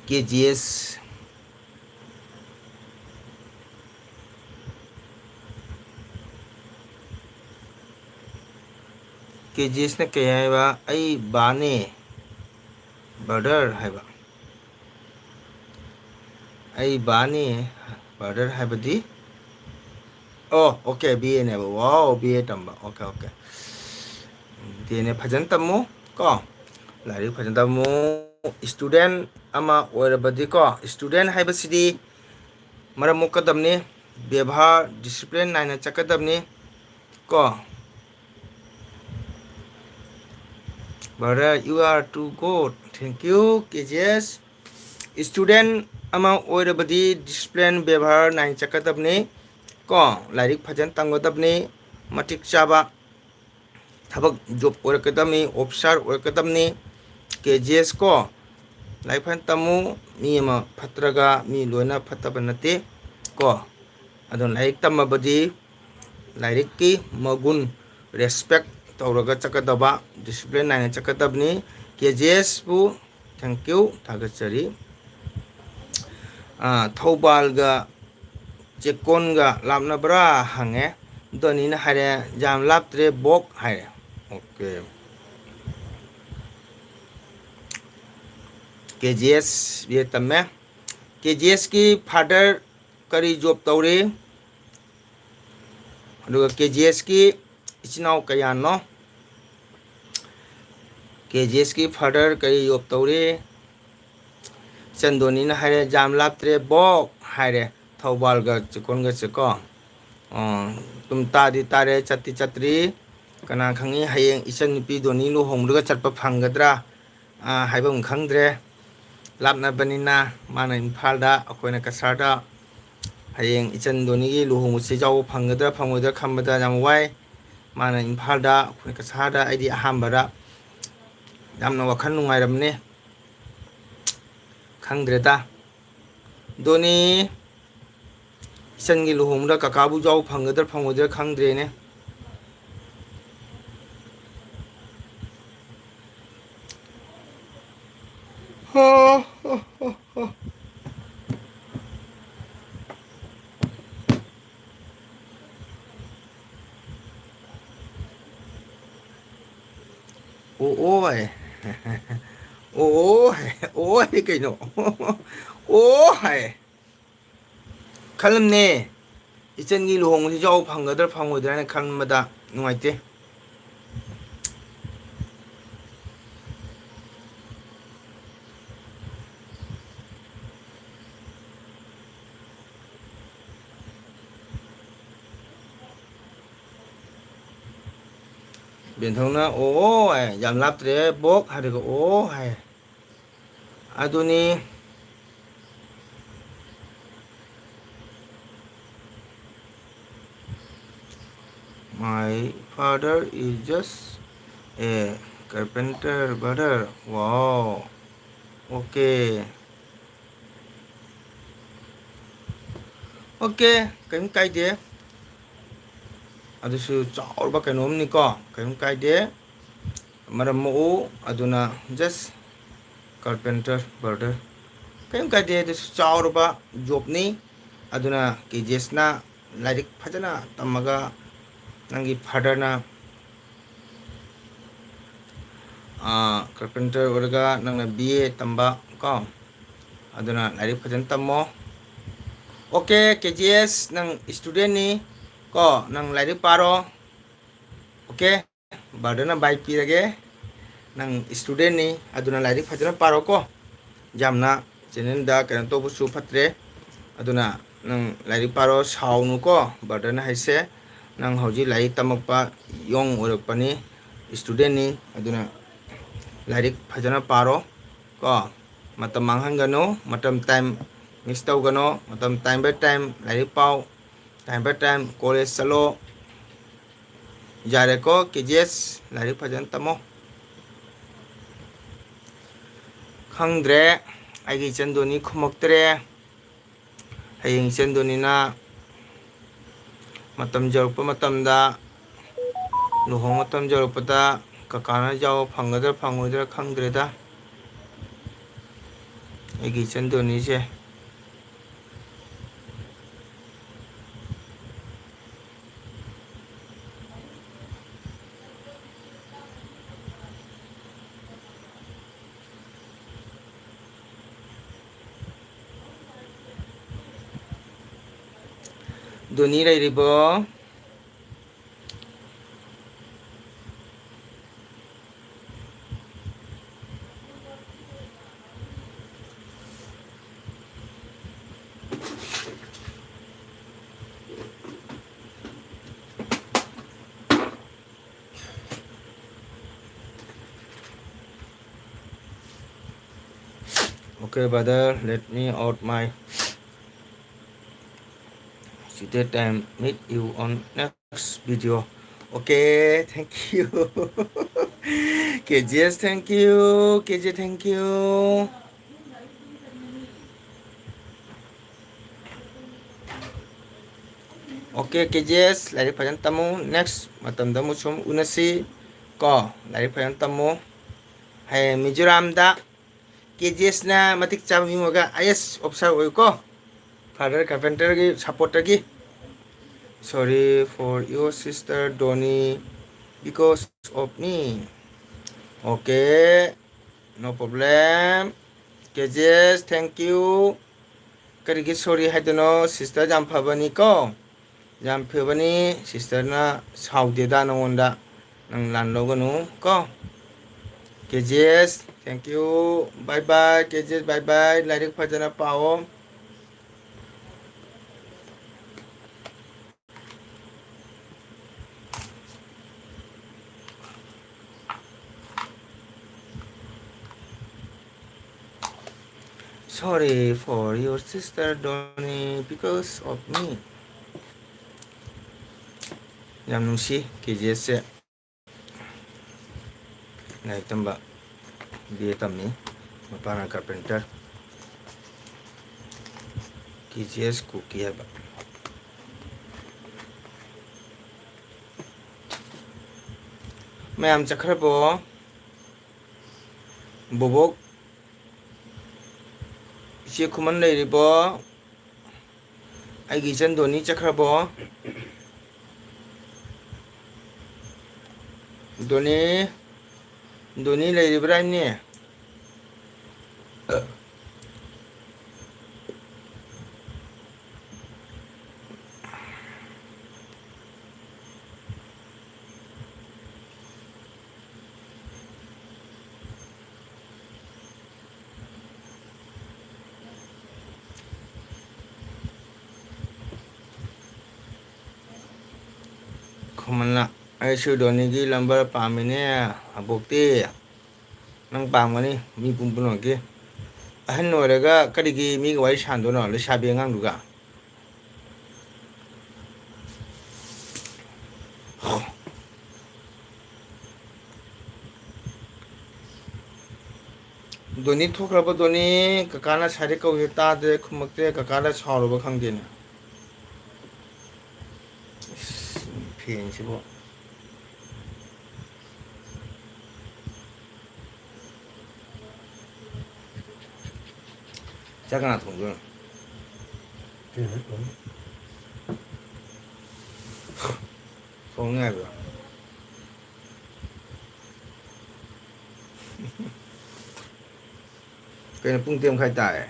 KGS KGSꯅ ꯀꯩ ꯍꯥꯏꯕ ꯑꯩ ꯕꯥꯅꯦ ꯕ꯭ꯔꯗꯔ ꯍꯥꯏꯕ ꯑꯩ ꯕꯥꯅꯤ ꯕ꯭ꯔꯗꯔ ꯍꯥꯏꯕꯗꯤ ꯑꯣ ꯑꯣꯀꯦ BAꯅꯦꯕ ꯋꯥꯎ BA ꯇꯝꯕ ꯑꯣꯀꯦ BAꯅꯦ ꯐꯖꯅ ꯇꯝꯃꯨ ꯀꯣ ꯂꯥꯏꯔꯤꯛ ꯐꯖꯅ ꯇꯝꯃꯨ ꯏꯁꯇꯨꯗꯦꯟ ꯑꯃ ꯑꯣꯏꯔꯕꯗꯤꯀꯣ ꯏꯁꯇꯨꯗꯦꯟ ꯍꯥꯏꯕꯁꯤꯗꯤ ꯃꯔꯝ ꯃꯣꯛꯀꯗꯕꯅꯤ ꯕꯦꯕꯥꯔ ꯗꯤꯁꯤꯄ꯭ꯂꯤꯟ ꯅꯥꯏꯅ ꯆꯠꯀꯗꯕꯅꯤ ꯀꯣ brother you are too good thank you KGS ꯏꯁꯇꯨꯗꯦꯟ ꯑꯃ ꯑꯣꯏꯔꯕꯗꯤ ꯗꯤꯁꯤꯄ꯭ꯂꯤꯟ ꯕꯦꯕꯥꯔ ꯅꯥꯏꯅ ꯆꯠꯀꯗꯕꯅꯤ ꯀꯣ ꯂꯥꯏꯔꯤꯛ ꯐꯖꯅ ꯇꯝꯒꯗꯕꯅꯤ ꯃꯇꯤꯛ ꯆꯥꯕ ꯊꯕꯛ ꯖꯣꯕ ꯑꯣꯏꯔꯛꯀꯗꯕꯅꯤ ꯑꯣꯐꯤꯁꯥꯔ ꯑꯣꯏꯔꯛꯀꯗꯕꯅꯤ KGS ꯀꯣ ꯂꯥꯏꯔꯤꯛ ꯐꯖꯅ ꯇꯝꯃꯨ ꯃꯤ ꯑꯃ ꯐꯠꯇ꯭ꯔꯒ ꯃꯤ ꯂꯣꯏꯅ ꯐꯠꯇꯕ ꯅꯠꯇꯦ ꯀꯣ ꯑꯗꯨꯅ ꯂꯥꯏꯔꯤꯛ ꯇꯝꯃꯕꯗꯤ ꯂꯥꯏꯔꯤꯛꯀꯤ ꯃꯒꯨꯟ ꯔꯦꯁꯄꯦꯛ ꯇꯧꯔꯒ ꯆꯠꯀꯗꯕ ꯗꯤꯁꯤꯄ꯭ꯂꯤꯟ ꯅꯥꯏꯅ ꯆꯠꯀꯗꯕꯅꯤ KGSꯕꯨ ꯊꯦꯡꯛ ꯌꯨ ꯊꯥꯒꯠꯆꯔꯤ ꯊꯧꯕꯥꯜꯒ ꯆꯦꯛꯀꯣꯟꯒ ꯂꯥꯞꯅꯕ꯭ꯔꯥ ꯍꯪꯉꯦ ꯗꯣꯅꯤꯅ ꯍꯥꯏꯔꯦ ꯌꯥꯝ ꯂꯥꯞꯇ꯭ꯔꯦ ꯕꯣꯛ ꯍꯥꯏꯔꯦ ꯑꯣꯀꯦ KGS BA ꯇꯝꯃꯦ KGSꯀꯤ ꯐꯥꯗꯔ ꯀꯔꯤ ꯖꯣꯕ ꯇꯧꯔꯤ ꯑꯗꯨꯒ KGSꯀꯤ ꯏꯆꯤꯟ ꯏꯅꯥꯎ ꯀꯌꯥꯅꯣ KGSꯀꯤ ꯐꯥꯗꯔ ꯀꯔꯤ ꯖꯣꯕ ꯇꯧꯔꯤ ꯏꯆꯟ ꯗꯣꯅꯤꯅ ꯍꯥꯏꯔꯦ ꯌꯥꯝ ꯂꯥꯞꯇ꯭ꯔꯦ ꯕꯣꯛ ꯍꯥꯏꯔꯦ ꯊꯧꯕꯥꯜꯒ ꯆꯦꯛꯀꯣꯟꯒꯁꯦ ꯀꯣ ꯑꯗꯨꯝ ꯇꯥꯗꯤ ꯇꯥꯔꯦ ꯆꯠꯇꯤ ꯆꯠꯇ꯭ꯔꯤ ꯀꯅꯥ ꯈꯪꯉꯤ ꯍꯌꯦꯡ ꯏꯆꯟ ꯅꯨꯄꯤ ꯗꯣꯅꯤ ꯂꯨꯍꯣꯡꯂꯒ ꯆꯠꯄ ꯐꯪꯒꯗ꯭ꯔꯥ ꯍꯥꯏꯕꯝ ꯈꯪꯗ꯭ꯔꯦ ꯂꯥꯞꯅꯕꯅꯤꯅ ꯃꯥꯅ ꯏꯝꯐꯥꯜꯗ ꯑꯩꯈꯣꯏꯅ ꯀꯁꯥꯔꯗ ꯍꯌꯦꯡ ꯏꯆꯟ ꯗꯣꯅꯤꯒꯤ ꯂꯨꯍꯣꯡꯕꯁꯤ ꯌꯥꯎꯕ ꯐꯪꯒꯗ꯭ꯔꯥ ꯐꯪꯉꯣꯏꯗ꯭ꯔꯥ ꯈꯟꯕꯗ ꯌꯥꯝ ꯋꯥꯏ ꯃꯥꯅ ꯏꯝꯐꯥꯜꯗ ꯑꯩꯈꯣꯏ ꯀꯁꯥꯔꯗ ꯑꯩꯗꯤ ꯑꯍꯥꯟꯕꯗ ꯌꯥꯝꯅ ꯋꯥꯈꯜ ꯅꯨꯡꯉꯥꯏꯔꯝꯅꯦ ꯈꯪꯗ꯭ꯔꯦꯗ ꯗꯣꯅꯤ ꯏꯆꯟꯒꯤ ꯂꯨꯍꯣꯡꯕꯗ ꯀꯀꯥꯕꯨ ꯌꯥꯎꯕ ꯐꯪꯒꯗ꯭ꯔꯥ ꯐꯪꯉꯣꯏꯗ꯭ꯔꯥ ꯈꯪꯗ꯭ꯔꯦꯅꯦ ꯑꯣ ꯑꯣ ꯑꯣ ꯑꯣ ꯍꯥꯏ ꯀꯩꯅꯣ ꯑꯣ ꯍꯥꯏ ꯈꯜꯂꯝꯅꯦ ꯏꯆꯟꯒꯤ ꯂꯨꯍꯣꯡꯕꯁꯤ ꯌꯥꯎꯕ ꯐꯪꯒꯗ꯭ꯔꯥ ꯐꯪꯉꯣꯏꯗ꯭ꯔꯥ ꯍꯥꯏꯅ ꯈꯟꯕꯗ ꯅꯨꯡꯉꯥꯏꯇꯦ ꯕꯦꯟꯊꯧꯅ ꯑꯣ ꯍꯥꯏ ꯌꯥꯝ ꯂꯥꯞꯇ꯭ꯔꯦ ꯕꯣꯛ ꯍꯥꯏꯔꯒ ꯑꯣ ꯍꯥꯏ ꯑꯗꯨꯅꯤ My father is just a carpenter brother. Wow. Okay. Okay. ꯀꯩꯝ ꯀꯥꯏꯗꯦ. ꯑꯗꯨꯁꯨ ꯆꯥꯎꯔꯕ ꯀꯩꯅꯣꯝꯅꯤꯀꯣ. ꯀꯩꯝ ꯀꯥꯏꯗꯦ. ꯃꯔꯝ ꯃꯣꯛꯎ ꯑꯗꯨꯅ just carpenter brother. ꯀꯩꯝ ꯀꯥꯏꯗꯦ ꯑꯗꯨꯁꯨ ꯆꯥꯎꯔꯕ ꯖꯣꯕꯅꯤ. ꯑꯗꯨꯅ ꯀꯦꯖꯦꯁꯅ ꯂꯥꯏꯔꯤꯛ ꯐꯖꯅ ꯇꯝꯃꯒ ꯅꯪꯒꯤ ꯐꯥꯗꯔꯅ ꯀꯥꯔꯄꯦꯟꯇꯔ ꯑꯣꯏꯔꯒ ꯅꯪꯅ BA ꯇꯝꯕ ꯀꯣ ꯑꯗꯨꯅ ꯂꯥꯏꯔꯤꯛ ꯐꯖꯅ ꯇꯝꯃꯣ ꯑꯣꯀꯦ KGS ꯅꯪ ꯏꯁꯇꯨꯗꯦꯟꯅꯤ ꯀꯣ ꯅꯪ ꯂꯥꯏꯔꯤꯛ ꯄꯥꯔꯣ ꯑꯣꯀꯦ ꯕꯥꯔꯗꯔꯅ ꯕꯥꯏ ꯄꯤꯔꯒꯦ ꯅꯪ ꯏꯁꯇꯨꯗꯦꯟꯅꯤ ꯑꯗꯨꯅ ꯂꯥꯏꯔꯤꯛ ꯐꯖꯅ ꯄꯥꯔꯣꯀꯣ ꯌꯥꯝꯅ ꯆꯦꯅꯦꯜꯗ ꯀꯩꯅꯣ ꯇꯧꯕꯁꯨ ꯐꯠꯇ꯭ꯔꯦ ꯑꯗꯨꯅ ꯅꯪ ꯂꯥꯏꯔꯤꯛ ꯄꯥꯔꯣ ꯁꯥꯎꯅꯨꯀꯣ ꯕꯥꯔꯗꯔꯅ ꯍꯥꯏꯁꯦ ꯅꯪ ꯍꯧꯖꯤꯛ ꯂꯥꯏꯔꯤꯛ ꯇꯝꯃꯛꯄ ꯌꯣꯡ ꯑꯣꯏꯔꯛꯄꯅꯤ ꯏꯁꯇꯨꯗꯦꯟꯅꯤ ꯑꯗꯨꯅ ꯂꯥꯏꯔꯤꯛ ꯐꯖꯅ ꯄꯥꯔꯣ ꯀꯣ ꯃꯇꯝ ꯃꯥꯡꯍꯟꯒꯅꯨ ꯃꯇꯝ ꯇꯥꯏꯝ ꯃꯤꯁ ꯇꯧꯒꯅꯨ ꯃꯇꯝ ꯇꯥꯏꯝ ꯕꯥꯏ ꯇꯥꯏꯝ ꯂꯥꯏꯔꯤꯛ ꯄꯥꯎ ꯇꯥꯏꯝ ꯕꯥꯏ ꯇꯥꯏꯝ ꯀꯣꯂꯦꯖ ꯆꯠꯂꯣ ꯌꯥꯔꯦꯀꯣ KGS ꯂꯥꯏꯔꯤꯛ ꯐꯖꯅ ꯇꯝꯃꯣ ꯈꯪꯗ꯭ꯔꯦ ꯑꯩꯒꯤ ꯏꯆꯟꯗꯣꯅꯤ ꯈꯨꯝꯃꯛꯇ꯭ꯔꯦ ꯍꯌꯦꯡ ꯏꯆꯟꯗꯣꯅꯤꯅ ꯃꯇꯝ ꯌꯧꯔꯛꯄ ꯃꯇꯝꯗ ꯂꯨꯍꯣꯡ ꯃꯇꯝ ꯌꯧꯔꯛꯄꯗ ꯀꯀꯥꯅ ꯌꯥꯎꯕ ꯐꯪꯒꯗ꯭ꯔꯥ ꯐꯪꯉꯣꯏꯗ꯭ꯔꯥ ꯈꯪꯗ꯭ꯔꯦꯗ ꯑꯩꯒꯤ ꯏꯆꯟꯗꯣꯅꯤꯁꯦ ꯗꯣꯅꯤ ꯂꯩꯔꯤꯕꯣ Okay, brother, let me out my seated and meet you on next video. Okay, thank you. KGS, thank you. KJ, thank you. Okay, KGS, ꯂꯥꯏꯔꯤꯛ ꯐꯖꯅ ꯇꯝꯃꯨ. Next ꯃꯇꯝꯗ ꯑꯃꯨꯛ ꯁꯨꯝ ꯎꯅꯁꯤ. ꯀꯣ, ꯂꯥꯏꯔꯤꯛ ꯐꯖꯅ ꯇꯝꯃꯨ. ꯍꯌꯦꯡ ꯃꯤꯖꯣꯔꯥꯝꯗ KGSꯅ ꯃꯇꯤꯛ ꯆꯥꯕ ꯃꯤ ꯑꯣꯏꯔꯒ IAS ꯑꯣꯐꯤꯁꯥꯔ ꯑꯣꯏꯌꯨꯀꯣ. ꯐꯥꯗꯔ ꯀꯥꯔꯄꯦꯟꯇꯔꯒꯤ ꯁꯞꯄꯣꯔꯠꯇꯒꯤ. Sorry for your sister Donnie because of me. Okay, no problem. KGS, thank you. Karigi sorry haidano sister jam phabani ko. Jam phabani sister na saudeda nonda nang lan loganu ko. KGS, thank you. Bye bye KGS, bye bye. Lairik phajana pao. Sorry for your sister Donnie because of me. ꯌꯥꯝ ꯅꯨꯡꯁꯤ KGS ꯁꯦ ꯂꯥꯏꯔꯤꯛ ꯇꯝꯕ BA ꯇꯝꯃꯤ ꯃꯄꯥꯅ carpenter KGS ꯀꯨꯀꯤ ꯍꯥꯏꯕ ꯃꯌꯥꯝ ꯆꯠꯈ꯭ꯔꯕꯣ ꯕꯣꯕꯣꯛ 이제 그만 내리버 아이기 이젠 돈이 짝하버 돈이 내리버라니 그만라 아이슈 돈이기 람버 밤이네 아복띠 năng 밤거니 미 뿜뿜하게 한 노래가 까리기 미가 와이 산도나 르샤비 ngang 돈이 톡하고 돈이 그까나 사리까 우리 따데 쿠먹대 그까나 사오르고 강대네 피엔시고 작은 동전 송해가 그냥 뿡 khai tài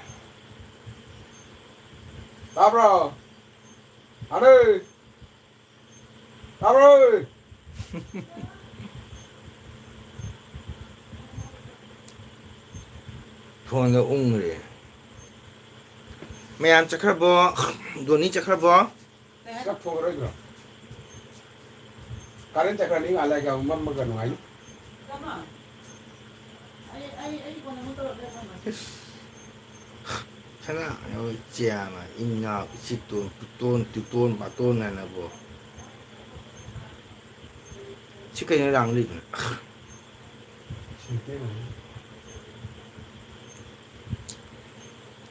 Tao anh ơi tao ơi 폰도 웅그래 매암 착하버 돈이 착하버 sắp thua rồi kìa cái đến chắc là những ai lại cái mâm mà gần ngay 하나 여기 지야마 인나 집돈 돈 마돈 나나 뭐 치킨이랑 랑리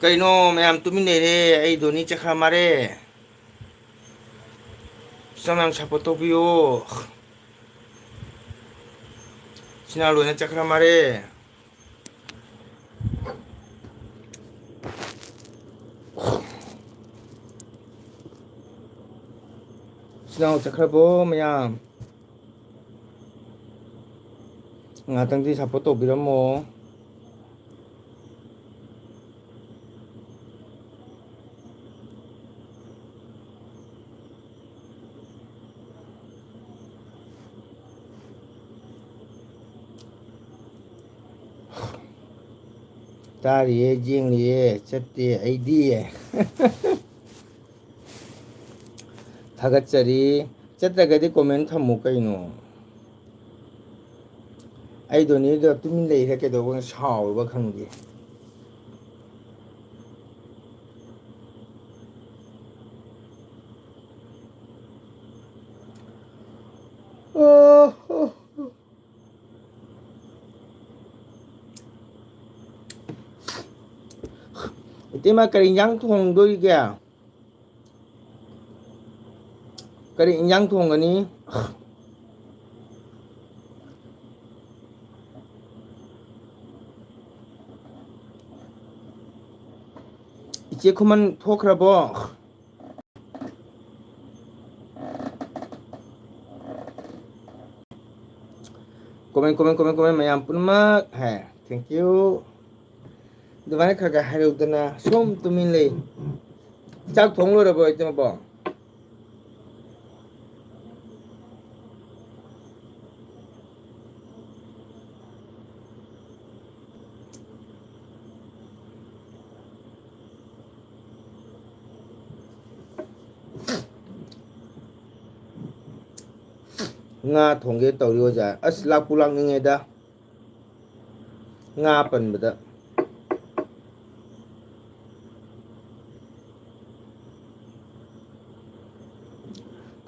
cây nó mẹ em tụi mình này ấy đồ ní chắc khá mà đấy sao em sắp bắt đầu bio xin alo nha chắc khá mà đấy xin alo chắc khá bố mẹ em ngã tăng thì sắp bắt đầu bio mô 딸이 징리 zet띠 아이디에 다갓자리 zet다가디 코멘트 못 가이노 아이도니도 뚜민레 이렇게 되고 사오가 강디 이때 막 그리 양통도 이게 그리 양통 거니 이제 그만 토크라보 komen mayam pun mak hai thank you Duvana khaga harudana som tumin le chak thonglo ra boy tum bo nga thongge tawrio ja as la pulang nge da nga pan bada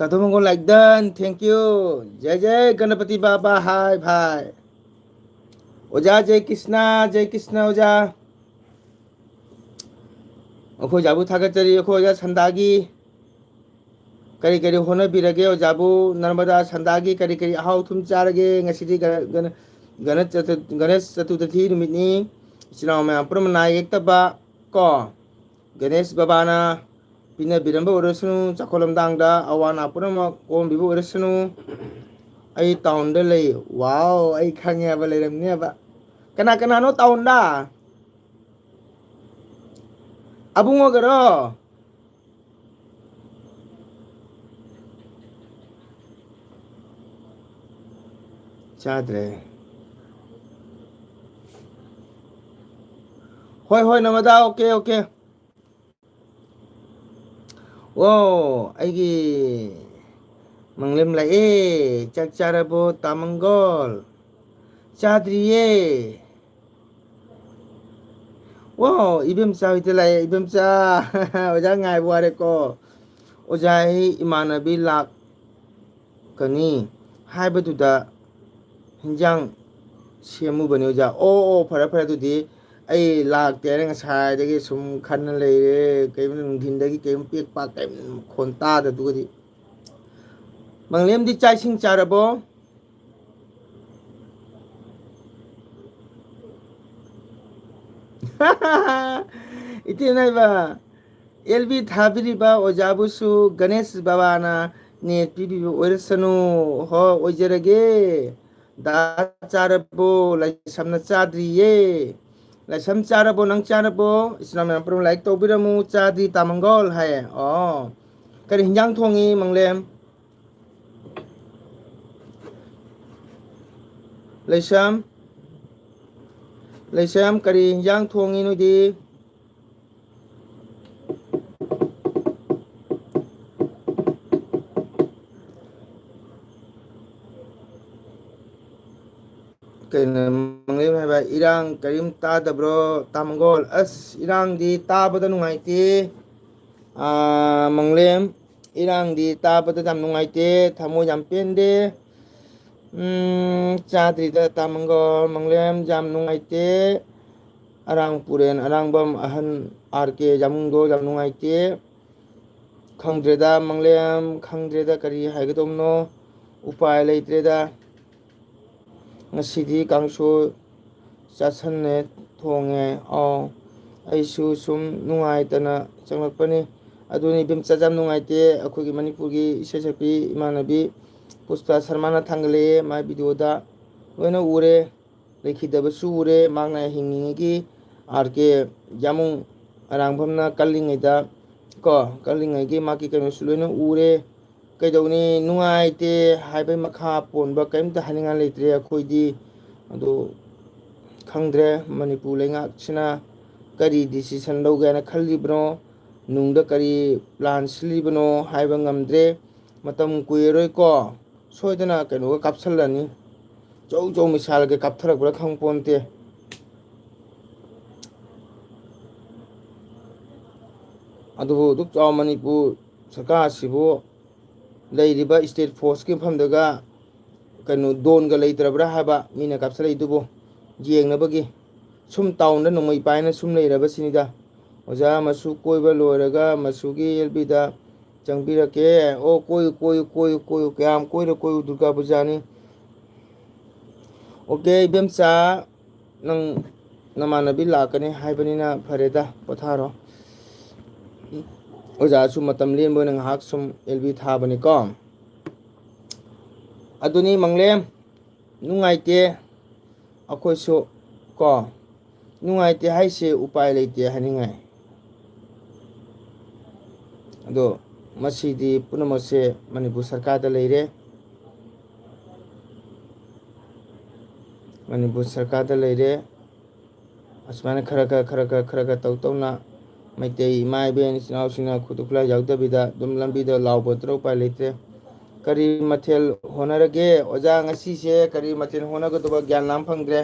तातोमंगल like done thank you जय जय गणपति बाबा हाय भाई ओजा जय कृष्णा ओजा अखो जाबू थागतरी अखो ओजा संदागी करी करी होनबिरगे ओजाबू नर्मदा संदागी करी करी अहाव थुम चारगे ngasiदी गणेश चतुर्थी नुमितनी इचिनाव मयाम पुरम नायेक्तबा को गणेश बाबाना पिना बिरंबा ओरसनु चाकोलमदांगदा अवाना पुरम कोम बिबो ओरसनु आई टाउन दे लई वाओ आई खांगेबा लेरमनेबा कना कना नो टाउन दा अबुंगो गरो चाद्रे होय होय नमदा ओके ओके ओ आइगी मंगलेम लाए चक चारबो तामंगल चाद्रिये वो इबेमचा होइतलाय इबेमचा ओजा ngai बुआरे को ओजाई इमानबी लाख कनी हाइबदुदा हिंजांग सेमुबने ओजा ओ फरा फरा दुदी आई लाख तेरे ngसाइदगी सुम खन लेरे कइम नुंधिनदगी कइम पेक पा कइम खोनता दुदी मंगलेम दी चाइसिंग चारबो इति नाइबा एलबी थाबिरिबा ओजाबुसु गणेश बाबाना नेट पिबि ओरसनु हो ओजरगे दा चारबो लाइसमना चाद्रिये लाइसम चारबो नंग चारबो इस्लाम प्रम लाइक तोबिरमु चाद्रि तामंगल हाय करी हिंजांग थोंगी मंगलेम लाइसम करी हिंजांग थोंगी नुदी मंगलेम है भाई इरांग करीम तादब्रो तामंगल अस इरांग दी ताबदा नुंगाइते मंगलेम इरांग दी ताबदा दाम नुंगाइते थमो जाम पेंदे चाद्रिदा तामंगल मंगलेम जाम नुंगाइते अरांग पुरेन अरांगबम अहन आरके जामुंगो जाम नुंगाइते खंद्रेदा मंगलेम खंद्रेदा करी हाइगदोमनो उपाय लेत्रेदा ngasi디 강수 짜선네 통에 아이수 숨 누아이다나 정락번이 아두니 빔 짜잠 누아이때 아쿠기 마니푸르기 이세세피 이마나비 포스타 서마나 탕글레 마이 비디오다 왜나 우레 레키다버수 우레 막나 힝닝기 아르게 야몽 아랑범나 깔링이다 거 깔링이기 마키 그노슬로는 우레 कईदौनी नुंगाइते हाइबे मखा पोनबा कईमता हानिंगा लेत्रे अखोइदी अदो खंद्रे मणिपुर लेंगाकसिना करी डिसीजन लौगेना खल्लिबनो नुंगदा करी प्लान सिलिबनो हाइबा ngamद्रे मतम कुयरोय को सोयदना कइनोगा कापसलनी चौ चौ मिसाल के कापथरकबरा खंगपोनते अदो दुक चौ मणिपुर सरकार सिबो लेरिबा स्टेट फोर्स के फमदगा कनो दोनगा लेत्रबरा हाबा मीना कापसलैदुबो येंगनबगी सुम टाउन नोंमै पाइना सुम लेरबा सिनिदा ओजा मसु कोइबा लोरगा मसुगी एलबीदा चंगबिरके ओ कोइ क्याम कोइ दुर्गा पूजानी ओके बेमचा नंग नमानबी लाकने हाइबनिना फरेदा पथारो ओजासु मतम लेनबो नंग हाक सुम एलबी थाबनी को अदुनी मंगलेम नुंगाइते अखोइसु को नुंगाइते हाइसे उपाय लेते हनिंगाय अदो मसीदी पुनमसे मणिपुर सरकार दा लेरे मणिपुर सरकार दा लेरे असमान खरका तौना मैतई इमा इबेन इनाउसिना खुदुखला याउदबिदा दुम लंबीदा लाउबोत्रो पाइ लेते करी मथेल होनरगे ओजा ngasiसे करी मथेल होनगदबा ज्ञान नाम फंगद्रे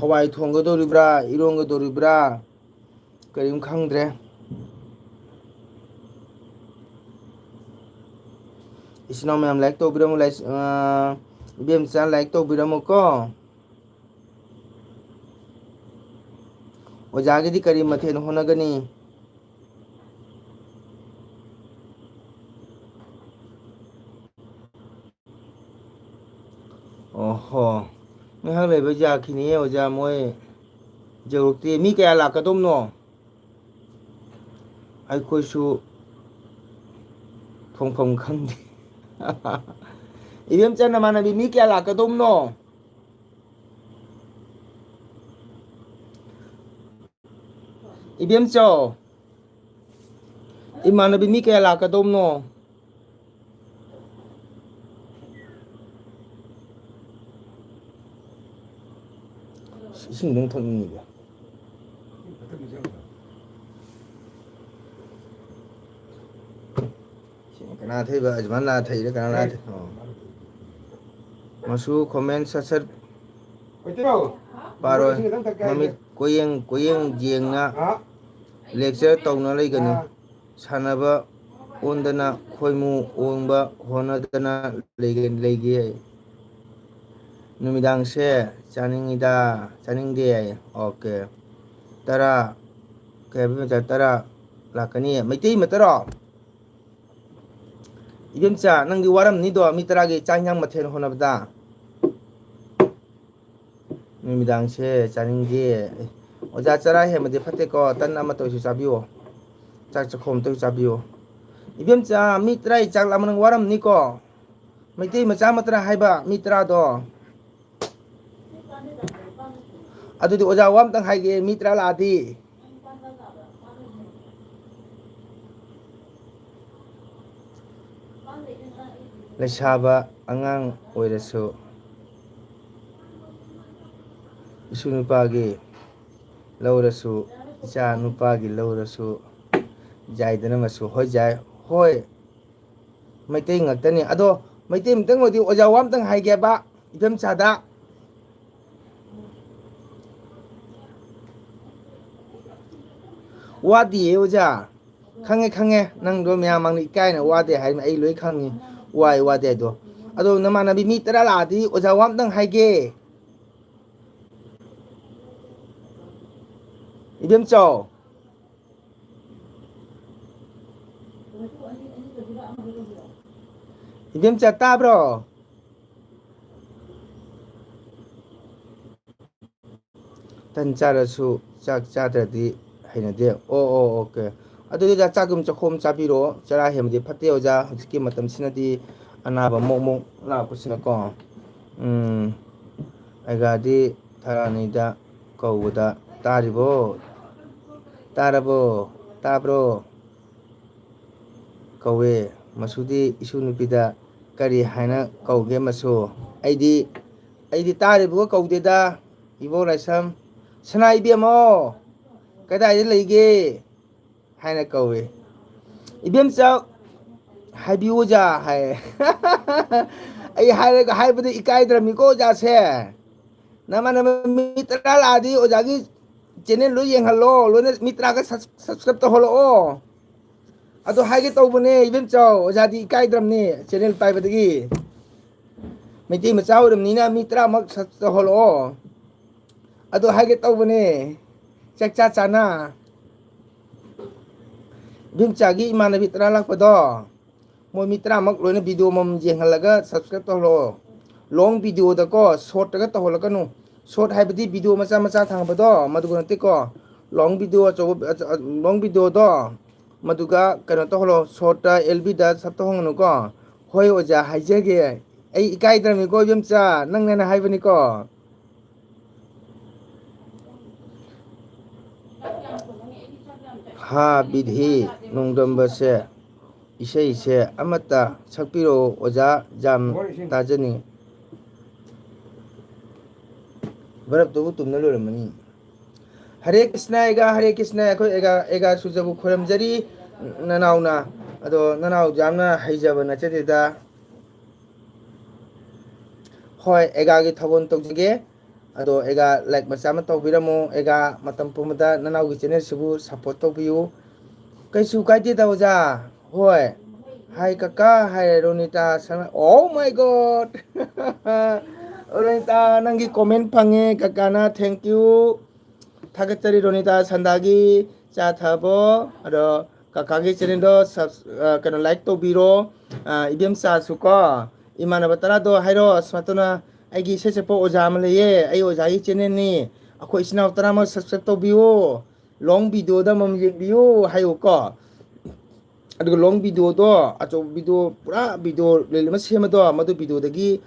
हवाई थोंगदोरिब्रा इरोंगदोरिब्रा करीम खंगद्रे 이신호 ਮੈਮ 라이크 또비라모 라이크 이뱀자 라이크 또비라모고 오자기디 करी मथेन होनगनी ओहो मैं हंग लेबे जाखिनी ओजा मोय जरुकती मी कया लाकदोमनो आइखोसु थोंफम खंदे इबेम चन मानबी मी कया लाकदोमनो इबेम चो इमानबी मी कया लाकदोमनो इसिंग दं थंनिबा कना थैबा अजमान ला थैरे कना ला थे मसु कमेंट ससर पारो ममित कोयेंग जेंगना लेक्चर तौना लेगनु सानबा ओंदना खोयमु ओंबा होनदना लेगे नुमिदांग से चानिंगदे ओके तरा कैबे तरा लाकनी मैतई मतरो इबेमचा नंगी वारम निदो मितरागे चांगयांग मथेन होनबदा नुमिदांग से चानिंगदे ओजा चरा हे मदे फतेको तन अमा तोसु चाबियो चाक चखोम तो चाबियो इबेमचा मितराई चाक लामनंग वारम निको मैतई मचा मतरा हाइबा मित्रा दो अदुदि ओजा वाम तंग हाइगे मित्रा लादी लेसाबा अंगांग ओइरसु इसु नुपागी लौरसु इचा नुपागी लौरसु जायदना मसु होय जाय होय Meitei ngaktani ado Meitei mtang odi oja wam tang haige ba ibem chada वादी ओजा खंगे खंगे नंग दो म्या मांगनी काय ना वादे हाय मैं लोई खंगी वाई वादे दो अदो नमाना बी मी तरा लादी ओजा वाम तंग हाइगे इबेम चो इबेम चता ब्रो तंचारसु चाक चादरदी हैनदे ओ ओके अदुदि दा चागुम चखोम चाबिरो चरा हेमदि फते ओजा हजिकी मतम सिनदि अनाबा मोमो लाकुसिना को आइगादि थारानिदा कौबदा तारिबो तारबो ताब्रो कौवे मसुदी इसु नुपिदा करी हाइना कौगे मसु आइदी तारिबो कौदेदा इबो राइसम सनाई बेमो कदाई लेगे हाइना कौवे इबेम चाव हाइबियोजा हाय आई हाइरेगा हाइबदे इकाइद्रमिको जासे नमन मित्रा लादी ओजागी चैनल लो येंगहलो लोने मित्रा का सब्सक्राइब तो होलो ओ अदो हाइगे तौबने इबेम चाव ओजादी इकाइद्रमने चैनल पाइबदगी मैती मचावरमनिना मित्रा मक सब्सक्राइब तो होलो अदो हाइगे तौबने चकचा चाना बिमचागी इमानबी तरा लाखपदो मोय मित्रा मक लोने वीडियो मम जेंगहलगा सब्सक्राइब तो होलो लॉन्ग वीडियो दको शॉर्ट तक तो होलकनु शॉर्ट हाइबदी वीडियो मचा मचा थांगबदो मदुगो नतेको लॉन्ग वीडियो दो मदुगा कनो तो होलो शॉर्ट एलबी दा सब तो होंगनुको होय ओजा हाइजेगे आई इकाइद्रमिको बिमचा नंगना हाइबनिको हा विधि नोंदम्बसे इसे अमता सकपिरो ओजा जाम ताजनी बरब तो तुमने लोरमनी हरे कृष्ण अखो एगा सुजबु खोरमजरी ननाउना अदो ननाउ जामना हाइजब नचेदा होय एगा गी थगोन तोजगे अदो एगा लाइक मचा म तौबिरमो एगा मतम पुमदा ननाउ गी चैनल सिबु सपोर्ट तौबियु कैसु काइदे दा ओजा होय Hai kakak, hai Ronita. Oh my god. Ronita nangi komen pange kakana thank you. 타겟자리 로니다 산다기 자 타보 아로 kakagi channel kano like to biro ibem sa suko imana batara do hairo smatuna aigi sesepo oja amleye ai oja gi channel ni ako isna utara mo subscribe to biyo long video da mam je biyo hayo ko adugo long video do acho video pura video lelma sema do madu video dagi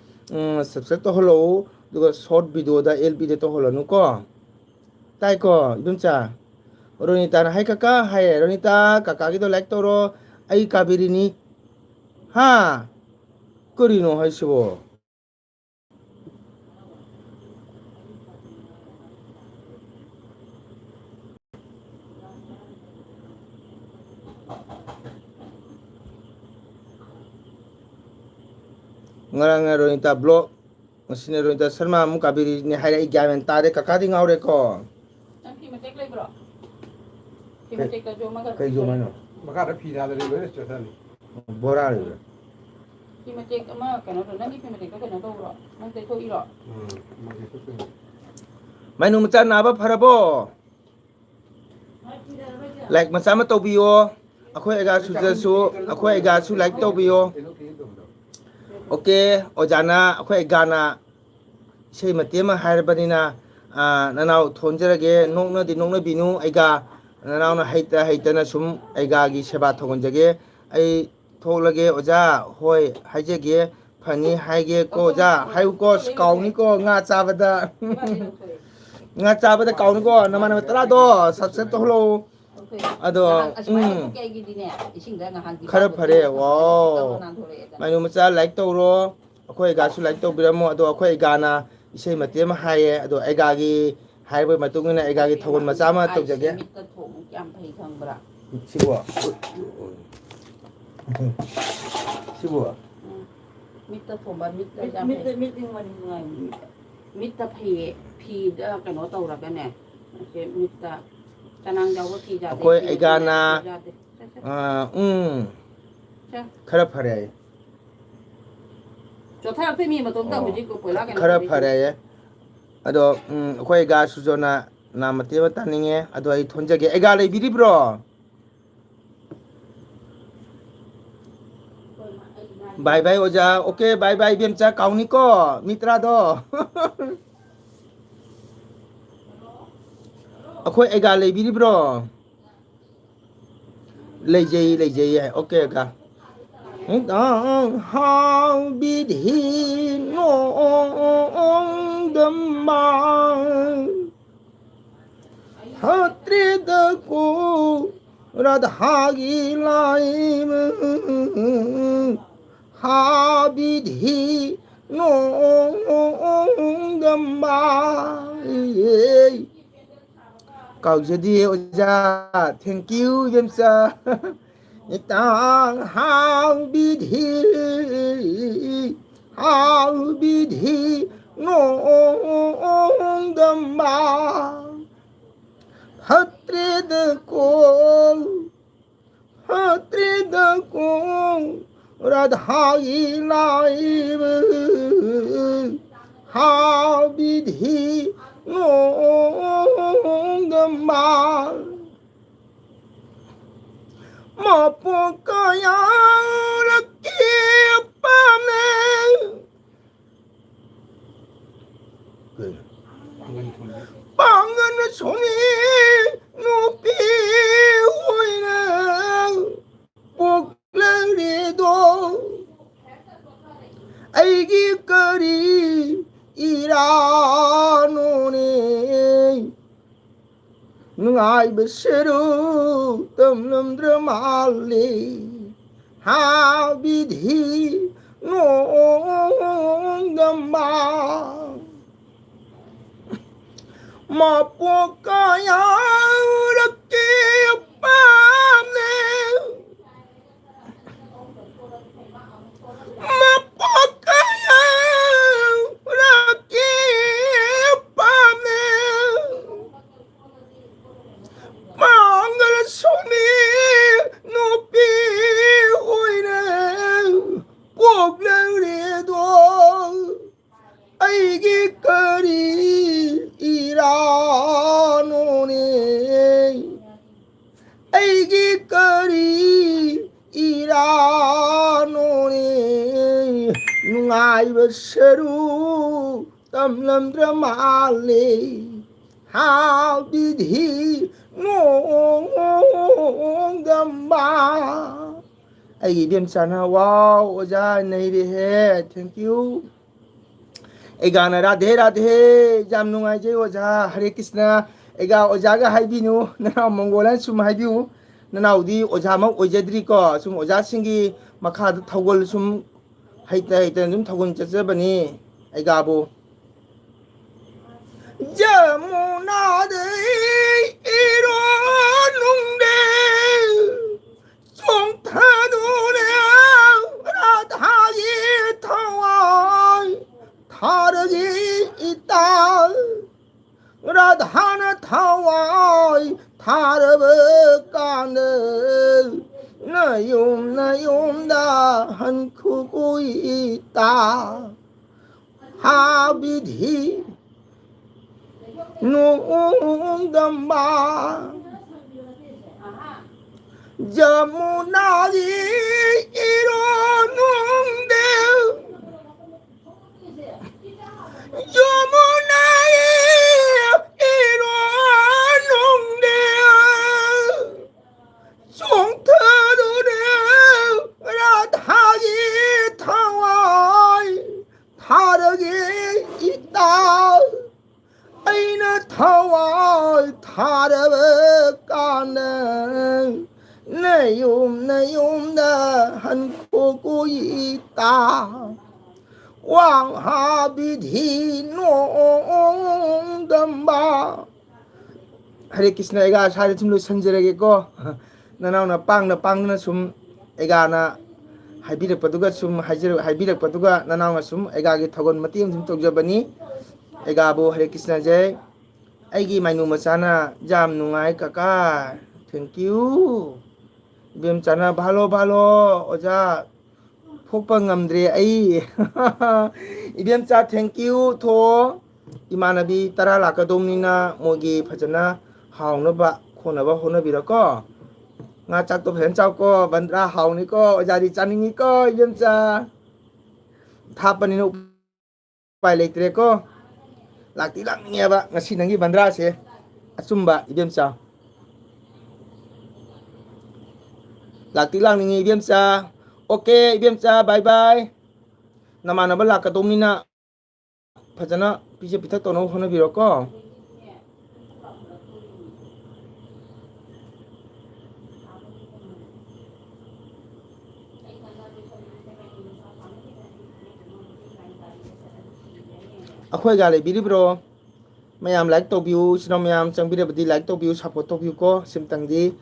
subscribe to holo dugo short video da lb de to holo nu ko tai ko ibemcha Ronita na hai kakak hai Ronita kakak gitu like toro ai kabiri ni ha kuri no hai sibo ngarang Ronita blog masine Ronita Sharma mu kabiri ni hai ai gamen tare kakak di ngaure ko kai jo mano Maka ada pizza dari mana cerita ni? bora le khi mà chơi mà cái nó rồi nó đi khi mà chơi cái nó đâu rồi nó chơi thôi rồi Maka itu tu. mai nu macha na ba pharabo like macha ma to biyo akhoi aga su ja su akhoi aga su like to biyo okay ojana akhoi gana sei mate ma harbani nanau thonjarage nokna di nokna binu aiga nanau na haita na sum aiga gi seba thogonjage ai thoglage oja hoi haijege phani haige ko ja hayu ko kauni ko nga chabada nga chabada kauni ko namana tara do subscribe to holo ado khara phare wow mainu macha like to ro akhoi ga su like to biramo ado akhoi gana isei mate ma haye ado aiga gi haiba matungina aiga gi thogon macha ma tawjage sibo sibo Mita thùng bát mita phi đó cái nó tàu là cái này cái mita cho năng giàu có phi ra akhoi aiga na khara phare cho thay thế mi mà tôm tàu chỉ có phải là cái khara phare ado akhoi ga su jona na mate ba taninge ado ai thonjage aiga le biri bro bye bye oja okay bye bye bemcha kauni ko mitra do akhoi aiga le biri bro lejei okay ga how did he know the man hatre the ko radhagi laim how did he know the man cậu jadi oja thank you Jamsa Itang how did he know the man hatre the call radhai live how did he know the man Mapokaya rakipame Pangan songi nupi hoina Poklarido Aigi kari iranone Ngai beseru temlem dramali how did he know the man Mapokaya rakipame Mapokaya rakipame Mangal soni nupi hoina 하이버 세루 땀람드라 말리 하비디 농담바 ai biam chana wow oja nahi re hai thank you ega na radhe radhe jam nungai je oja hare krishna ega oja ga haibinu na mongolan sum haibiu na udi oja ma ojadri ko sum oja singi makha da thogol sum haita haita sum thogon chajabani ega bo jamuna de iro nungde song thanu ne radhayi thawai tharagi ita radhana thawai tharabakane nayum da han khuita habidhi 농담바 저문아리 이러는데 저문아리 이러는데 송타도네 라타기 타와이 타르기 있다 aina thawai tharabakane nayum da han koita wang habidhi 농담바 Hare Krishna ega sare tumlu sanjarage ko nanau na pang sum ega na haibirak paduga sum haibirak paduga nanau na sum ega gi thogon matiam sum togjabani ega bo Hare Krishna jai aigi mainu machana jam nungai kaka thank you bem chana bhalo oja phokpa ngamdre ai ibem cha thank you tho imanabi tara lakadomnina mogi phajana haunaba khonaba honabira ko nga chak to phen chau ko bandra hauni ko ojari chaningi ko ibem cha thapani no pai leitre ko lakti lakninge ba ngasi nangi bandra se achumba ibem cha lakti lakninge ibem cha okay ibem cha bye bye namanaba lakadomnina phajana pije pithak tono honabira ko akhoi ga le biribro mayam like to view sino mayam changbire badi like to view support to view ko simtang di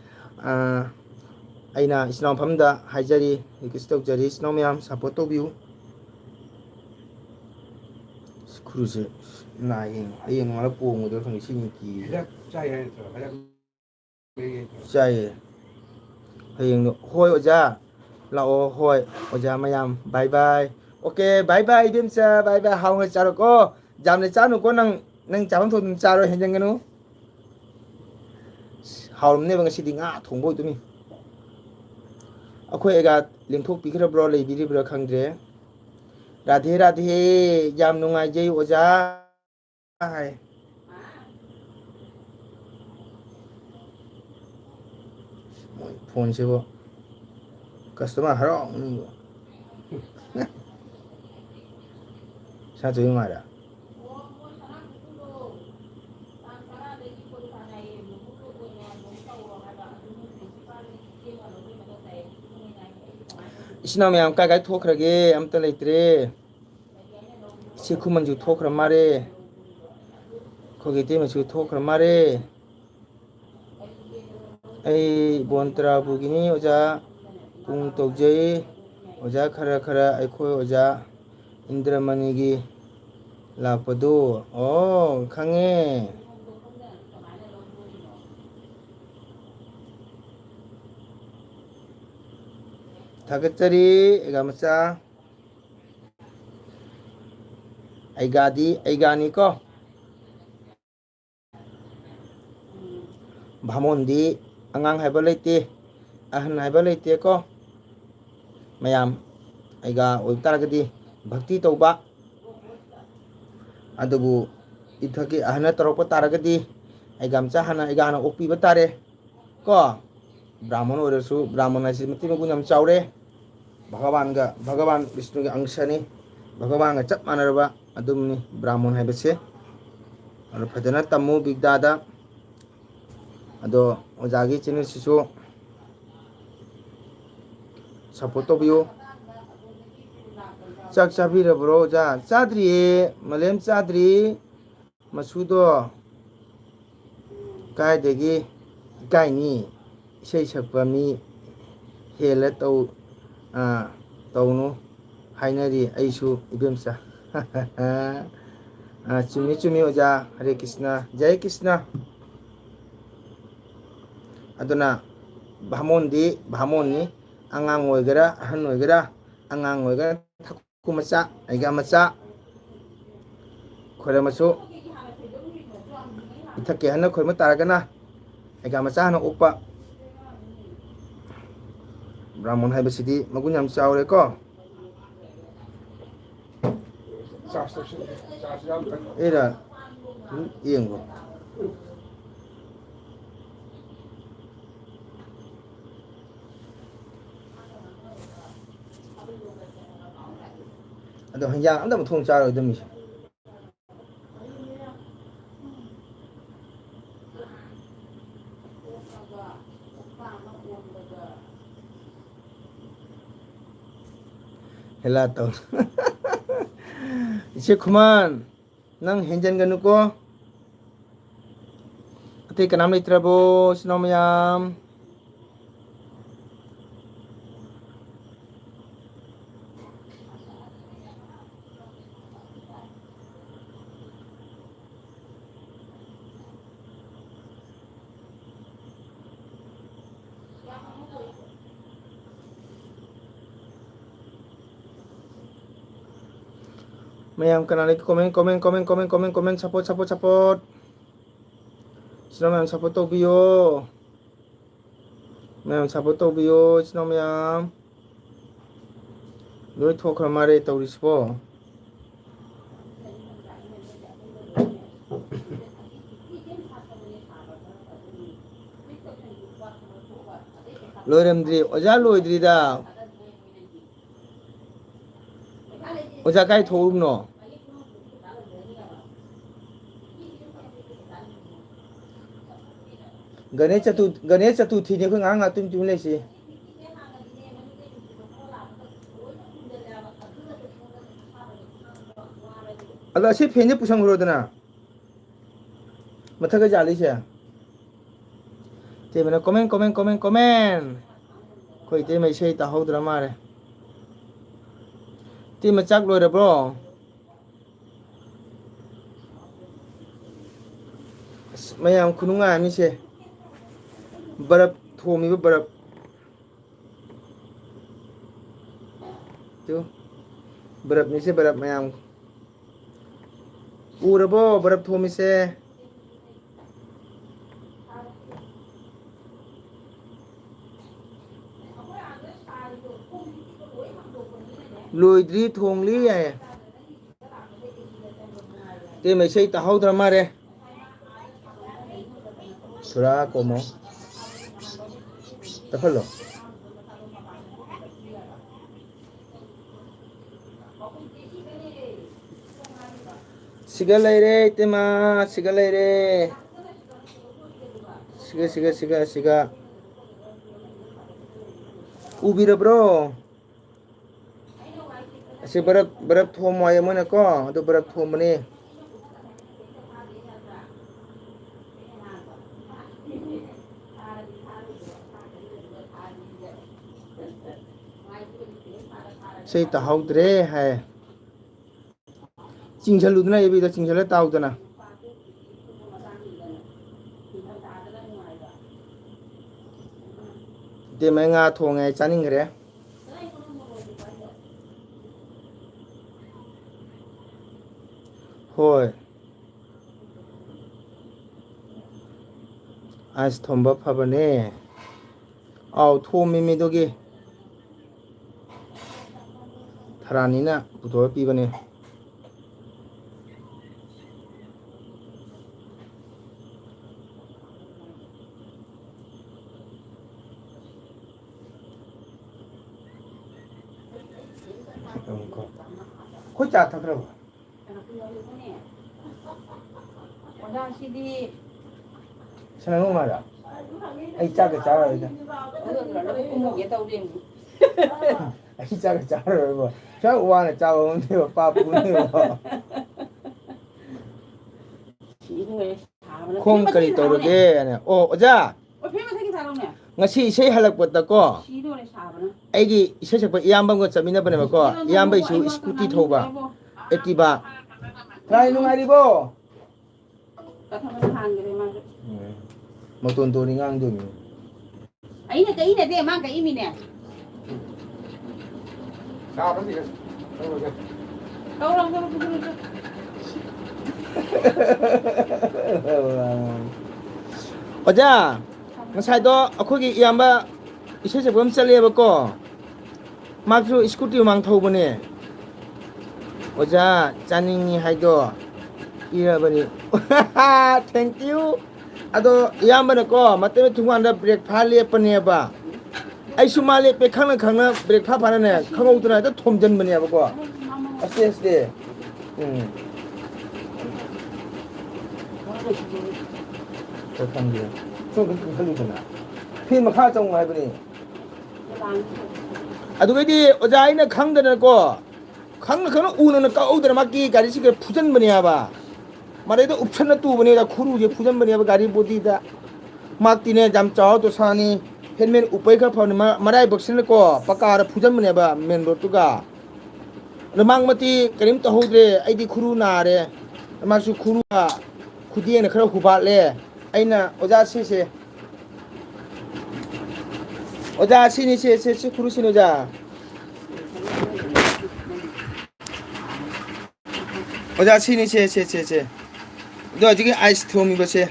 aina sino phamda haijari request jari sino mayam support to view cruise naing ayeng mala pong do thong sing ki Hãy subscribe cho kênh Ghiền Mì Gõ chai ayeng hoi oja lao hoi oja mayam bye bye okay bye bye ibem cha bye bye haung cha ro ko jam le cha nu ko nang chapam thon cha ro henjang ganu haum ne bang sidi nga thong boi tumi akhoi ega lingthok pikra bro le biri bro khangdre radhe radhe jam nungai jai oja hai phone se bo customer haro ni bo sa choi ma ra isina me am kai thokrage am ta leitre sikhuman ju thokra mare khoge te ma ju thokra mare ai bontra bugini oja pung togjai oja khara aikhoi oja indramani gi lapado oh khange thagachari ega macha aigani ko bhamondi angang haiba leite ahan haiba leite ko mayam aiga oi taragadi ꯚꯛꯇꯤ ꯇꯧꯕ ꯑꯗꯨꯕꯨ ꯏꯊꯛꯀꯤ ꯑꯍꯟꯅ ꯇꯧꯔꯛꯄ ꯇꯥꯔꯒꯗꯤ ꯑꯩꯒ ꯍꯥꯟꯅ ꯑꯣꯛꯄꯤꯕ ꯇꯥꯔꯦ ꯀꯣ ꯕ꯭ꯔꯥꯍꯃꯟ ꯑꯣꯏꯔꯁꯨ ꯕ꯭ꯔꯥꯍꯃꯟ ꯍꯥꯏꯁꯤ ꯃꯇꯤꯛ ꯃꯒꯨꯟ ꯌꯥꯝ ꯆꯥꯎꯔꯦ ꯚꯒꯋꯥꯟ ꯕꯤꯁꯅꯨꯒꯤ ꯑꯪꯁꯅꯤ ꯚꯒꯋꯥꯟꯒ ꯆꯞ ꯃꯥꯟꯅꯔꯕ ꯑꯗꯨꯝꯅꯤ ꯕ꯭ꯔꯥꯍꯃꯟ ꯍꯥꯏꯕꯁꯦ ꯑꯗꯨ ꯐꯖꯅ ꯇꯝꯃꯨ ꯕꯤꯗ꯭ꯌꯥꯗ ꯑꯗꯣ ꯑꯣꯖꯥꯒꯤ ꯆꯦꯅꯦꯜꯁꯤꯁꯨ ꯁꯞꯄꯣꯔꯠ ꯇꯧꯕꯤꯌꯨ ꯆꯥꯛ ꯆꯥꯕꯤꯔꯕ꯭ꯔꯣ ꯑꯣꯖꯥ ꯆꯥꯗ꯭ꯔꯤꯌꯦ ꯃꯥꯂꯦꯝ ꯆꯥꯗ꯭ꯔꯤ ꯃꯁꯨꯗꯣ ꯀꯥꯏꯗꯒꯤ ꯏꯀꯥꯏꯅꯤ ꯏꯁꯩ ꯁꯛꯄ ꯃꯤ ꯍꯦꯜꯂ ꯇꯧꯅꯨ ꯍꯥꯏꯅꯔꯤ ꯑꯩꯁꯨ ꯏꯕꯦꯝꯆꯥ ꯆꯨꯝꯃꯤ ꯆꯨꯝꯃꯤ ꯑꯣꯖꯥ ꯍꯔꯦ ꯀ꯭ꯔꯤꯁꯅ ꯖꯌ ꯀ꯭ꯔꯤꯁꯅ ꯑꯗꯨꯅ ꯚꯥꯃꯣꯟꯅꯤ ꯑꯉꯥꯡ ꯑꯣꯏꯒꯦꯔꯥ ꯑꯍꯟ ꯑꯣꯏꯒꯦꯔꯥ ꯑꯉꯥꯡ ꯑꯣꯏꯒꯦꯔꯥ ꯊꯀꯨ ꯃꯆꯥ ꯑꯩꯒꯥ ꯃꯆꯥ ꯈꯣꯏꯔꯝꯃꯁꯨ ꯏꯊꯛꯀꯤ ꯑꯍꯟꯅ ꯈꯣꯏꯔꯝꯕ ꯇꯥꯔꯒꯅ ꯑꯩꯒꯥ ꯃꯆꯥ ꯍꯥꯟꯅ ꯑꯣꯛꯄ ꯕ꯭ꯔꯥꯍꯃꯟ ꯍꯥꯏꯕꯁꯤꯗꯤ ꯃꯒꯨꯟ ꯌꯥꯝ ꯆꯥꯎꯔꯦꯀꯣ ꯆꯥꯔꯖ ꯇꯧꯁꯤꯜꯂꯦ ꯆꯥꯔꯖ ꯌꯥꯎꯗ꯭ꯔꯦ ꯑꯩꯅ ꯌꯦꯡꯕꯣ ꯑꯗꯣ ꯍꯤꯟꯖꯥꯡ ꯑꯝꯇ ꯃꯊꯣꯡ ꯆꯥꯔꯣꯏꯗꯕ ꯃꯤꯁꯦ ꯍꯦꯂꯥ ꯇꯧ ꯏꯆꯦ ꯈꯨꯃꯟ ꯅꯪ ꯍꯦꯟꯖꯟꯒꯅꯨꯀꯣ ꯑꯇꯩ ꯀꯅꯥꯝ ꯂꯩꯇ꯭ꯔꯕꯣ ꯏꯆꯤꯟ ꯏꯅꯥꯎ ꯃꯌꯥꯝ ꯃꯌꯥꯝ ꯀꯅꯥ ꯂꯩ ꯀꯣꯃꯦꯟ ꯁꯞꯄꯣꯔꯠ ꯏꯆꯤꯟ ꯏꯅꯥꯎ ꯃꯌꯥꯝ ꯁꯞꯄꯣꯔꯠ ꯇꯧꯕꯤꯌꯣ ꯏꯆꯤꯟ ꯏꯅꯥꯎ ꯃꯌꯥꯝ ꯂꯣꯏ ꯊꯣꯛꯈ꯭ꯔ ꯃꯥꯜꯂꯦ ꯇꯧꯔꯤꯁꯤꯕꯣ ꯂꯣꯏꯔꯝꯗ꯭ꯔꯤ ꯑꯣꯖꯥ ꯂꯣꯏꯗ꯭ꯔꯤꯗ ꯑꯣꯖꯥ ꯀꯥꯏ ꯊꯣꯛꯎꯕꯅꯣ ꯒꯅꯦꯁ ꯆꯇꯨꯔꯊꯤꯅꯤ ꯑꯩꯈꯣꯏ ꯉꯥꯏꯍꯥꯛ ꯇꯨꯃꯤꯟ ꯂꯩꯁꯤ ꯑꯗꯣ ꯑꯁꯤ ꯐꯦꯟꯁꯦ ꯄꯨꯁꯟꯈ꯭ꯔꯣꯗꯅ ꯃꯊꯛꯇ ꯌꯥꯜꯂꯤꯁꯦ ꯏꯇꯩꯃꯅ ꯀꯣꯃꯦꯟ ꯑꯩꯈꯣꯏ ꯏꯇꯩꯃ ꯏꯁꯩ ꯇꯥꯍꯧꯗ꯭ꯔ ꯃꯥꯜꯂꯦ ꯏꯇꯩꯃ ꯆꯥꯛ ꯂꯣꯏꯔꯕ꯭ꯔꯣ ꯑꯁ ꯃꯌꯥꯝ ꯈꯨꯅꯨꯡꯉꯥꯏ ꯑꯃꯅꯤꯁꯦ ꯕꯔꯞ ꯊꯣꯝꯃꯤꯕ ꯕꯔꯞ ꯕꯔꯞꯅꯤꯁꯦ ꯕꯔꯞ ꯃꯌꯥꯝ ꯎꯔꯕꯣ ꯕꯔꯞ ꯊꯣꯝꯃꯤꯁꯦ ꯂꯣꯏꯗ꯭ꯔꯤ ꯊꯣꯡꯂꯤ ꯍꯥꯏꯌꯦ ꯏꯇꯩꯃ ꯏꯁꯩ ꯇꯥꯍꯧꯗ꯭ꯔ ꯃꯥꯜꯂꯦ ꯁꯨꯔꯥ ꯀꯣꯃꯣ ꯇꯞꯍꯜꯂꯣ ꯁꯤꯒ ꯂꯩꯔꯦ ꯏꯇꯩꯃ ꯁꯤꯒ ꯂꯩꯔꯦ ꯁꯤꯒ ꯎꯕꯤꯔꯕ꯭ꯔꯣ ꯑꯁꯤ ꯕꯔꯞ ꯊꯣꯝꯃꯣ ꯍꯥꯏꯌꯦ ꯃꯣꯏꯅꯀꯣ ꯑꯗꯨ ꯕꯔꯞ ꯊꯣꯝꯕꯅꯤ ꯏꯁꯩ ꯇꯥꯍꯧꯗ꯭ꯔꯦ ꯍꯥꯏ ꯆꯤꯡꯁꯜꯂꯨꯗꯅ ꯏꯕꯤꯗ ꯆꯤꯡꯁꯜꯂ ꯇꯥꯎꯗꯅ ꯏꯇꯩꯃ ꯉꯥ ꯊꯣꯡꯉꯦ ꯆꯥꯅꯤꯡꯈ꯭ꯔꯦ ꯍꯣꯏ ꯑꯁ ꯊꯣꯝꯕ ꯐꯕꯅꯦ ꯑꯥꯎ ꯊꯣꯝꯃꯤ ꯃꯤꯗꯨꯒꯤ ꯈꯔꯥꯅꯤꯅ ꯄꯨꯊꯣꯛꯑ ꯄꯤꯕꯅꯦ ꯈꯣꯏ ꯆꯥ ꯊꯛꯈ꯭ꯔꯕ ꯑꯣꯖꯥꯁꯤꯗꯤ ꯁꯅꯥ ꯃꯥꯔꯥ ꯑꯩ ꯆꯥꯛꯀ ꯆꯥꯔꯔꯣꯏꯗ ꯀꯨꯝꯃꯨꯒꯦ ꯇꯧꯔꯤ ꯑꯩ ꯆꯥꯛꯀ ꯆꯥꯔꯔꯣꯏꯕ ꯁꯨꯃꯥꯏ ꯋꯥꯅ ꯆꯥꯕ ꯉꯝꯗꯦꯕ ꯄꯥꯞꯄꯨꯅꯦꯕ ꯈꯣꯡ ꯀꯔꯤ ꯇꯧꯔꯒꯦꯅ ꯑꯣ ꯑꯣꯖꯥ ꯉꯁꯤ ꯏꯁꯩ ꯍꯜꯂꯛꯄꯗꯀꯣ ꯑꯩꯒꯤ ꯏꯁꯩ ꯁꯛꯄ ꯏꯌꯥꯝꯕ ꯑꯃꯒ ꯆꯠꯃꯤꯟꯅꯕꯅꯦꯕꯀꯣ ꯏꯌꯥꯝꯕꯩꯁꯨ ꯁ꯭ꯀꯨꯇꯤ ꯊꯧꯕ ꯑꯦꯛꯇꯤꯚꯥ ꯇ꯭ꯔꯥꯏ ꯅꯨꯡꯉꯥꯏꯔꯤꯕꯣ ꯃꯇꯣꯟ ꯇꯣꯟꯅꯤ ꯉꯥꯡꯗꯣꯏꯅꯤ ꯑꯩꯅ ꯀꯩꯅꯗꯦ ꯃꯥ ꯀꯩꯃꯤꯅꯦ ꯆꯥꯕꯗꯤ ꯑꯣꯖꯥ ꯉꯁꯥꯏꯗꯣ ꯑꯩꯈꯣꯏꯒꯤ ꯏꯌꯥꯝꯕ ꯏꯁꯩ ꯁꯛꯄ ꯑꯃ ꯆꯠꯂꯦꯕꯀꯣ ꯃꯥꯁꯨ ꯁ꯭ꯀꯨꯇꯤ ꯃꯃꯥꯡ ꯊꯧꯕꯅꯦ ꯑꯣꯖꯥ ꯆꯥꯅꯤꯡꯉꯤ ꯍꯥꯏꯗꯣ ꯄꯤꯔꯕꯅꯤ ꯊꯦꯡꯀ꯭ꯌꯨ ꯑꯗꯣ ꯏꯌꯥꯝꯕꯅꯀꯣ ꯃꯇꯝ ꯊꯨꯡꯀꯥꯟꯗ ꯕ꯭ꯔꯦꯛ ꯐꯥ ꯂꯦꯞꯄꯅꯦꯕ ꯑꯩꯁꯨ ꯃꯥ ꯂꯦꯞꯄꯦ ꯈꯪꯅ ꯈꯪꯅ ꯕ꯭ꯔꯦꯛ ꯐꯥꯅꯅꯦ ꯈꯪꯍꯧꯗꯅ ꯍꯦꯛꯇ ꯊꯣꯝꯖꯤꯟꯕꯅꯦꯕꯀꯣ ꯑꯁꯇꯦ ꯈꯪꯗꯦ ꯁꯣꯝ ꯈꯜꯂꯨꯗꯅ ꯐꯤ ꯃꯈꯥ ꯆꯪꯉꯨ ꯍꯥꯏꯕꯅꯤ ꯑꯗꯨꯒꯩꯗꯤ ꯑꯣꯖꯥ ꯑꯩꯅ ꯈꯪꯗꯅꯀꯣ ꯈꯪꯅ ꯈꯪꯅ ꯎꯅꯅ ꯀꯛꯍꯧꯗꯅ ꯃꯥꯒꯤ ꯒꯥꯔꯤꯁꯤꯒ ꯐꯨꯖꯟꯕꯅꯦ ꯍꯥꯏꯕ ꯃꯔꯩꯗ ꯎꯞꯁꯟꯅ ꯇꯨꯕꯅꯦꯕ ꯈꯨꯔꯨꯁꯦ ꯐꯨꯖꯟꯕꯅꯦꯕ ꯒꯥꯔꯤ ꯕꯣꯗꯤꯗ ꯃꯥꯛꯇꯤꯅꯦ ꯌꯥꯝ ꯆꯥꯎꯔ ꯗꯣꯁꯥꯅꯤ ꯍꯦꯜꯃꯦꯠ ꯎꯞꯄꯩ ꯈꯔ ꯐꯕꯅꯤ ꯃꯔꯥꯏꯕꯛꯁꯤꯅꯀꯣ ꯄꯀꯥꯔ ꯐꯨꯖꯟꯕꯅꯦꯕ ꯃꯦꯟ ꯔꯣꯗꯠꯇꯨꯒ ꯑꯗꯣ ꯃꯥꯡꯃꯛꯇꯤ ꯀꯔꯤꯝ ꯇꯧꯍꯧꯗ꯭ꯔꯦ ꯑꯩꯗꯤ ꯈꯨꯔꯨ ꯅꯥꯔꯦ ꯃꯥꯁꯨ ꯈꯨꯔꯨꯒ ꯈꯨꯗꯦꯡꯅ ꯈꯔ ꯍꯨꯕꯥꯠꯂꯦ ꯑꯩꯅ ꯑꯣꯖꯥ ꯁꯤꯁꯦ ꯑꯣꯖꯥ ꯁꯤꯅꯤ ꯁꯤ ꯈꯨꯔꯨꯁꯤꯅꯤ ꯑꯣꯖꯥ ꯑꯣꯖꯥ ꯁꯤꯅꯤ ꯁꯦ ꯑꯗꯣ ꯍꯧꯖꯤꯛꯀꯤ ꯑꯥꯏꯁ ꯊꯣꯝꯃꯤꯕꯁꯦ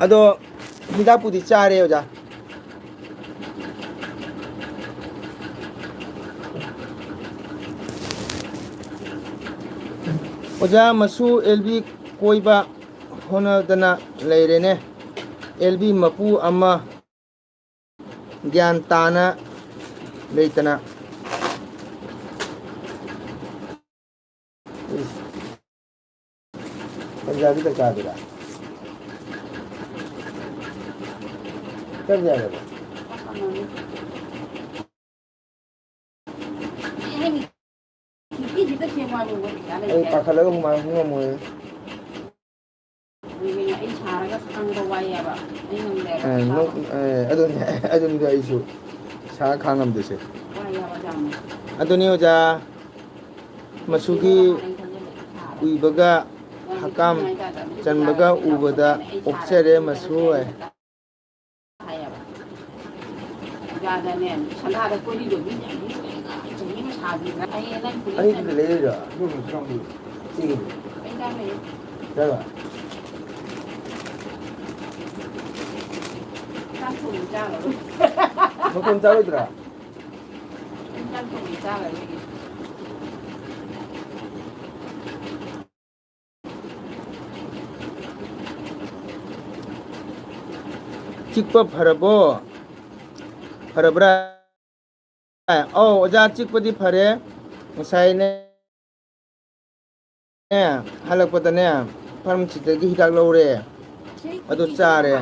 ꯑꯗꯣ ꯍꯤꯗꯥꯛꯄꯨꯗꯤ ꯆꯥꯔꯦ ꯑꯣꯖꯥ ꯑꯣꯖꯥ ꯃꯁꯨ ꯑꯦꯜꯕꯤ ꯀꯣꯏꯕ ꯍꯣꯠꯅꯗꯅ ꯂꯩꯔꯦꯅꯦ ꯑꯦꯜꯕꯤ ꯃꯄꯨ ꯑꯃ ꯒ꯭ꯌꯥꯟ ꯇꯥꯅ ꯂꯩꯇꯅ पंजाबी तक कहा दिला कर जाएगा अरे पाखा लगा मुझे मुझे मुझे ꯑꯗꯨꯅꯤ ꯑꯩꯁꯨ ꯁꯥ ꯈꯥꯡꯉꯝꯗꯣꯏꯁꯦ ꯑꯗꯨꯅꯤ ꯑꯣꯖꯥ ꯃꯁꯨꯒꯤ ꯎꯏꯕꯒ ꯍꯀꯥꯝ ꯆꯟꯕꯒ ꯎꯕꯗ ꯑꯣꯛꯆꯔꯦ ꯃꯁꯨ ꯑꯩꯗꯤ ꯂꯩꯔꯣ ꯃꯀꯣꯟ ꯆꯥꯔꯣꯏꯗ꯭ꯔꯥ चिक्पा फरबो फरबरा ओजा चिक्पदी फरे ngसाइने हलकपदने फार्मेसीदगी हिदाक लौरे अदु चारे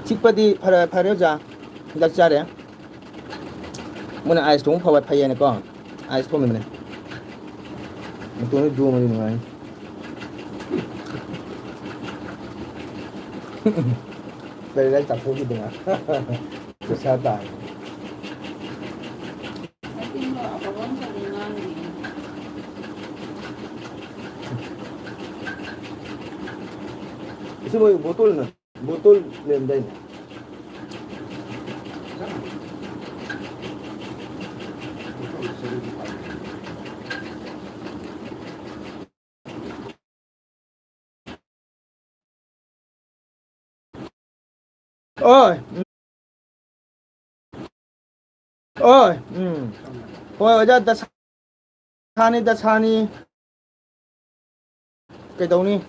चिक्पदी फरे ओजा हिदाक चारे मुना आइस थों फवत फयेने को आइस थों मिने मुतोने दो मनि नुआई dari tak pergi dengar kesihatan itu botol lem dah ơi ơi ôi ở đây ta sani cái đâu nè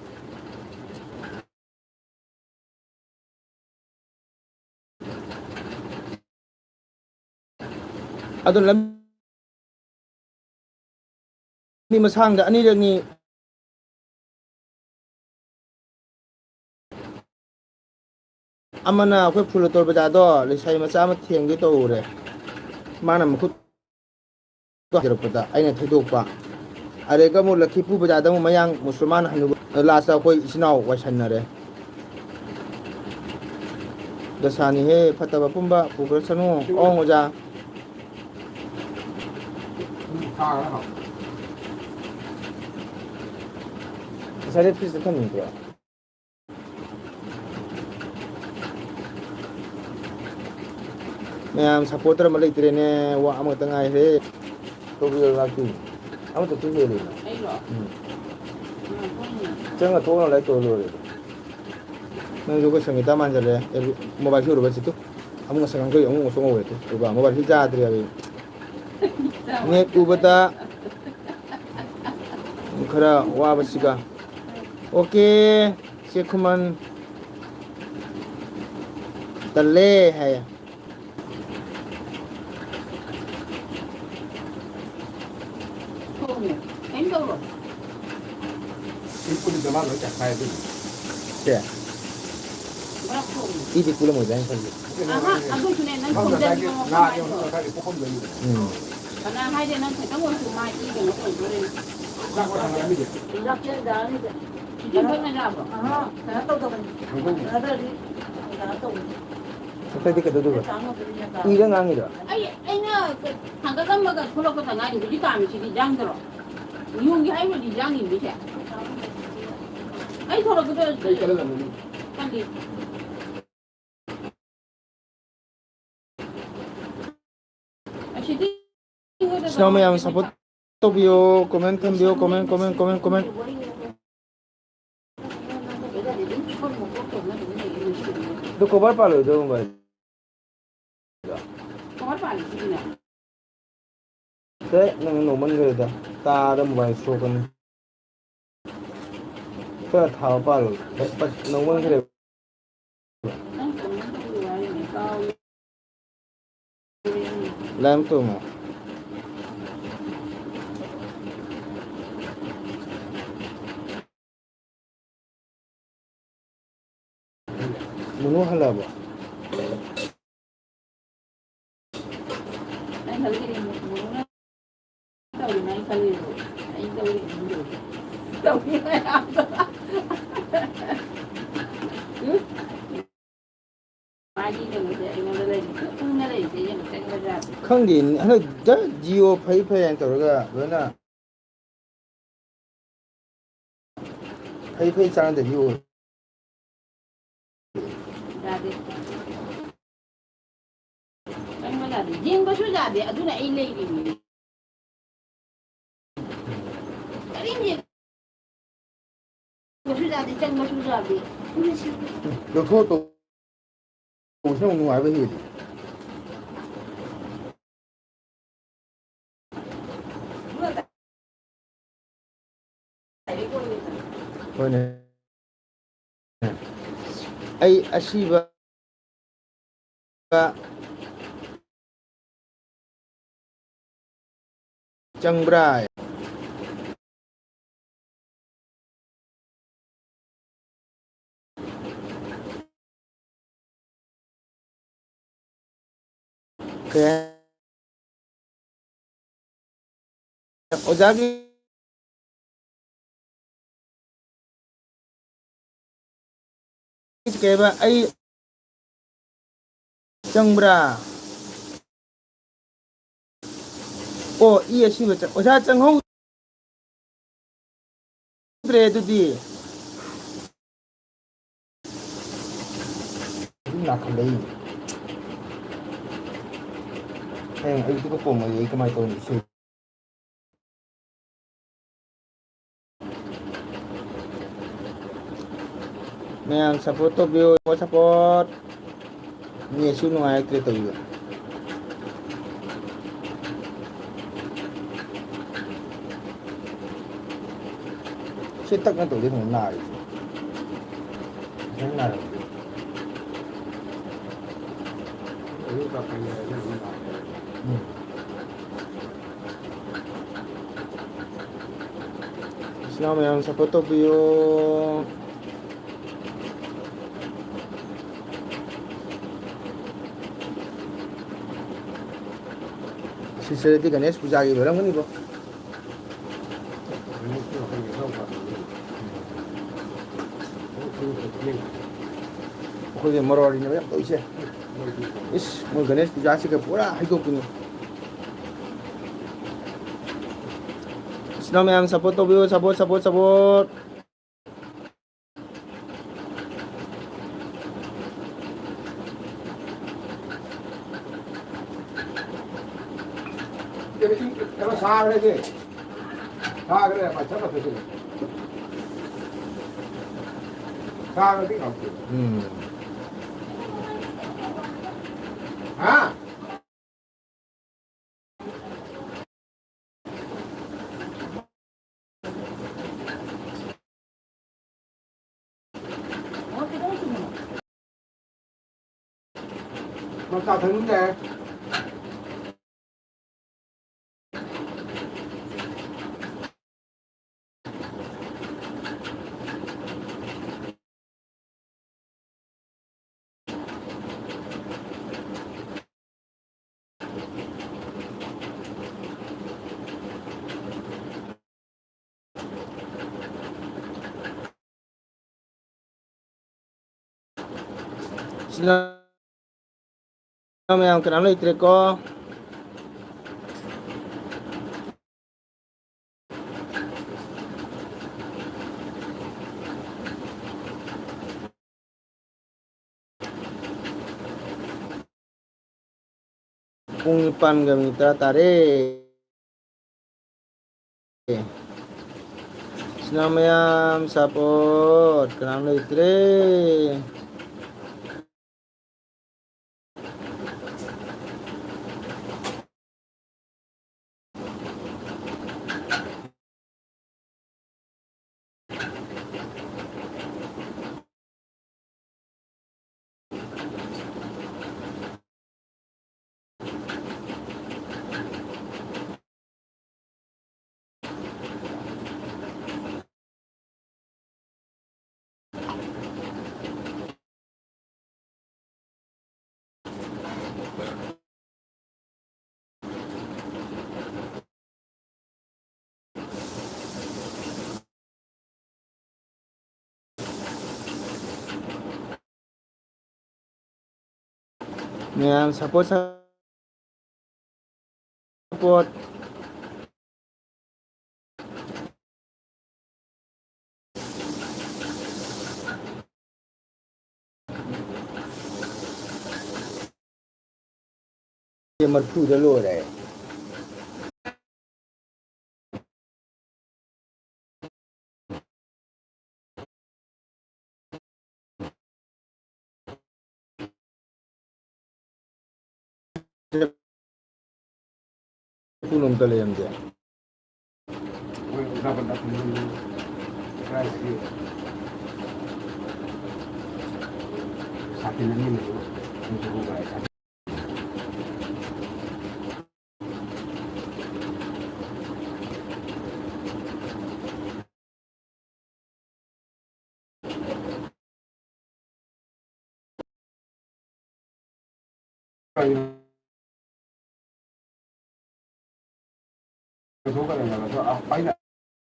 à tôi làm đi mà sang đã đi được nhỉ amana akwai fulator bazado lisai macha ama thiengge to ure mana mkhut to hirapata aina thidokpa are ga mu lakhi pu bazada mu mayang musliman hanu lasa koi isinaw wasanare dasani he fataba pumba pugrasanu ong oja Tha đó. sare fis kan ni bro mayam supporter malai trene wa am tangai he to bi la ki am to tu he le အဲ့တော့ changa to na lai to lo le na yo ko sangi ta man jale mobile shuru ba situ amu sangang ko amu so ngo wetu to ba mobile hi ja tri abi ne ubata khara wa ba siga okay sekhuman talle hai thôi đến đâu rồi Cái quân cái mắt nó chặt tay đi. che bắt không idi kula mo jang khali aku cuma nanti Không là kemudian cái dia mau là kemana nhưng itu mà cái cũng không được. karena hai dia nanti kamu cuma ini dengan kontrol Ra qua thằng này mới được. itu benar apa tadi ka dudu ira ngangi do ai na thằng cái mà cái thua cái thằng này thì đi làm gì đi giang rồi nhiều cái ai mà đi giang gì vậy ai thua cái Đây cái đó là mình kan di snow mayam support to bio comment tham comment do cover pa lo do ba có phải là gì nào te nang no man gre da ta da mobile show kan ta thao pa lo pa no man gre lam to mo munu hala ba anh thấy cái một muốn tàu này khơi rồi anh tàu đi rồi tàu đi làm mai đi được rồi anh nó lên không nó lên thì nó sẽ ra khangin hano da jio phai phai an tawraga lona phai chang da jio ra đi anh mới là riêng có số ra đi ở chỗ này anh lên thì cái gì có số ra đi chân có số ra đi do tho to ko song nu ai ba hi ko ne ai asiba changbra ke ojagi ke ba ai changbra o i asiba oja changhou tre du di na khalei hey ai tu ko pom ai ka mai to ni su mayam support to view support ꯅꯦꯠꯁꯨ ꯅꯨꯡꯉꯥꯏꯔꯛꯇ꯭ꯔꯦ ꯇꯧꯔꯤꯕ ꯁꯤ ꯇꯛꯅ ꯇꯧꯗꯤ ꯈꯪ ꯅꯥꯔꯤꯁꯦ ꯈꯤꯇꯪ ꯅꯥꯔꯝꯗꯦ ꯑꯗꯨ ꯀꯥꯞꯄꯅꯤ ꯑꯗꯨ ꯏꯆꯤꯟ ꯏꯅꯥꯎ ꯃꯌꯥꯝ ꯁꯞꯄꯣꯔꯠ ꯇꯧꯕꯤꯌꯣ ꯁꯤꯁꯇꯔꯗꯤ ꯒꯅꯦꯁ ꯄꯨꯖꯥꯒꯤ ꯑꯣꯏꯔꯝꯒꯅꯤꯕꯣ ꯑꯩꯈꯣꯏꯒꯤ ꯃꯔꯣꯔꯤꯅꯦꯕ ꯌꯥꯝ ꯇꯧꯔꯤꯁꯦ ꯏꯁ ꯃꯣꯏ ꯒꯅꯦꯁ ꯄꯨꯖꯥꯁꯤꯒ ꯄꯨꯔꯥ ꯍꯩꯗꯣꯛꯄꯤꯅꯤ ꯏꯆꯤꯟ ꯏꯅꯥꯎ ꯃꯌꯥꯝ ꯁꯞꯄꯣꯔꯠ ꯇꯧꯕꯤꯌꯨ ꯁꯞꯄꯣꯔꯠ 그럼 사그래지. 사그래 맞춰봐 되지. 사그래 없지. 아. 뭐다 됐는데. 이ꯆꯤꯟ ꯏꯅꯥꯎ ꯃꯌꯥꯝ ꯀꯅꯥꯝ ꯂꯩꯇ꯭ꯔꯦꯀꯣ ꯄꯨꯡ 9ꯒ ꯃꯤꯅꯤꯠ 10 ꯇꯥꯔꯦ 이ꯆꯤꯟ ꯏꯅꯥꯎ ꯃꯌꯥꯝ ꯁꯞꯄꯣꯔꯠ ꯀꯅꯥꯝ ꯂꯩꯇ꯭ꯔꯦ meyam support marfuda lore punum talem dia udah pada punya kreasi. Sakin ini untuk buka.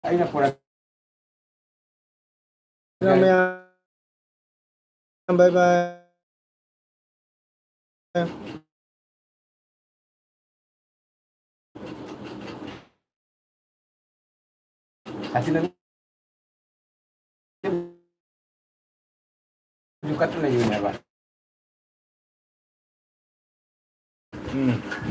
Aina por meyam bye bye hasilnya juga tuh lagi apa?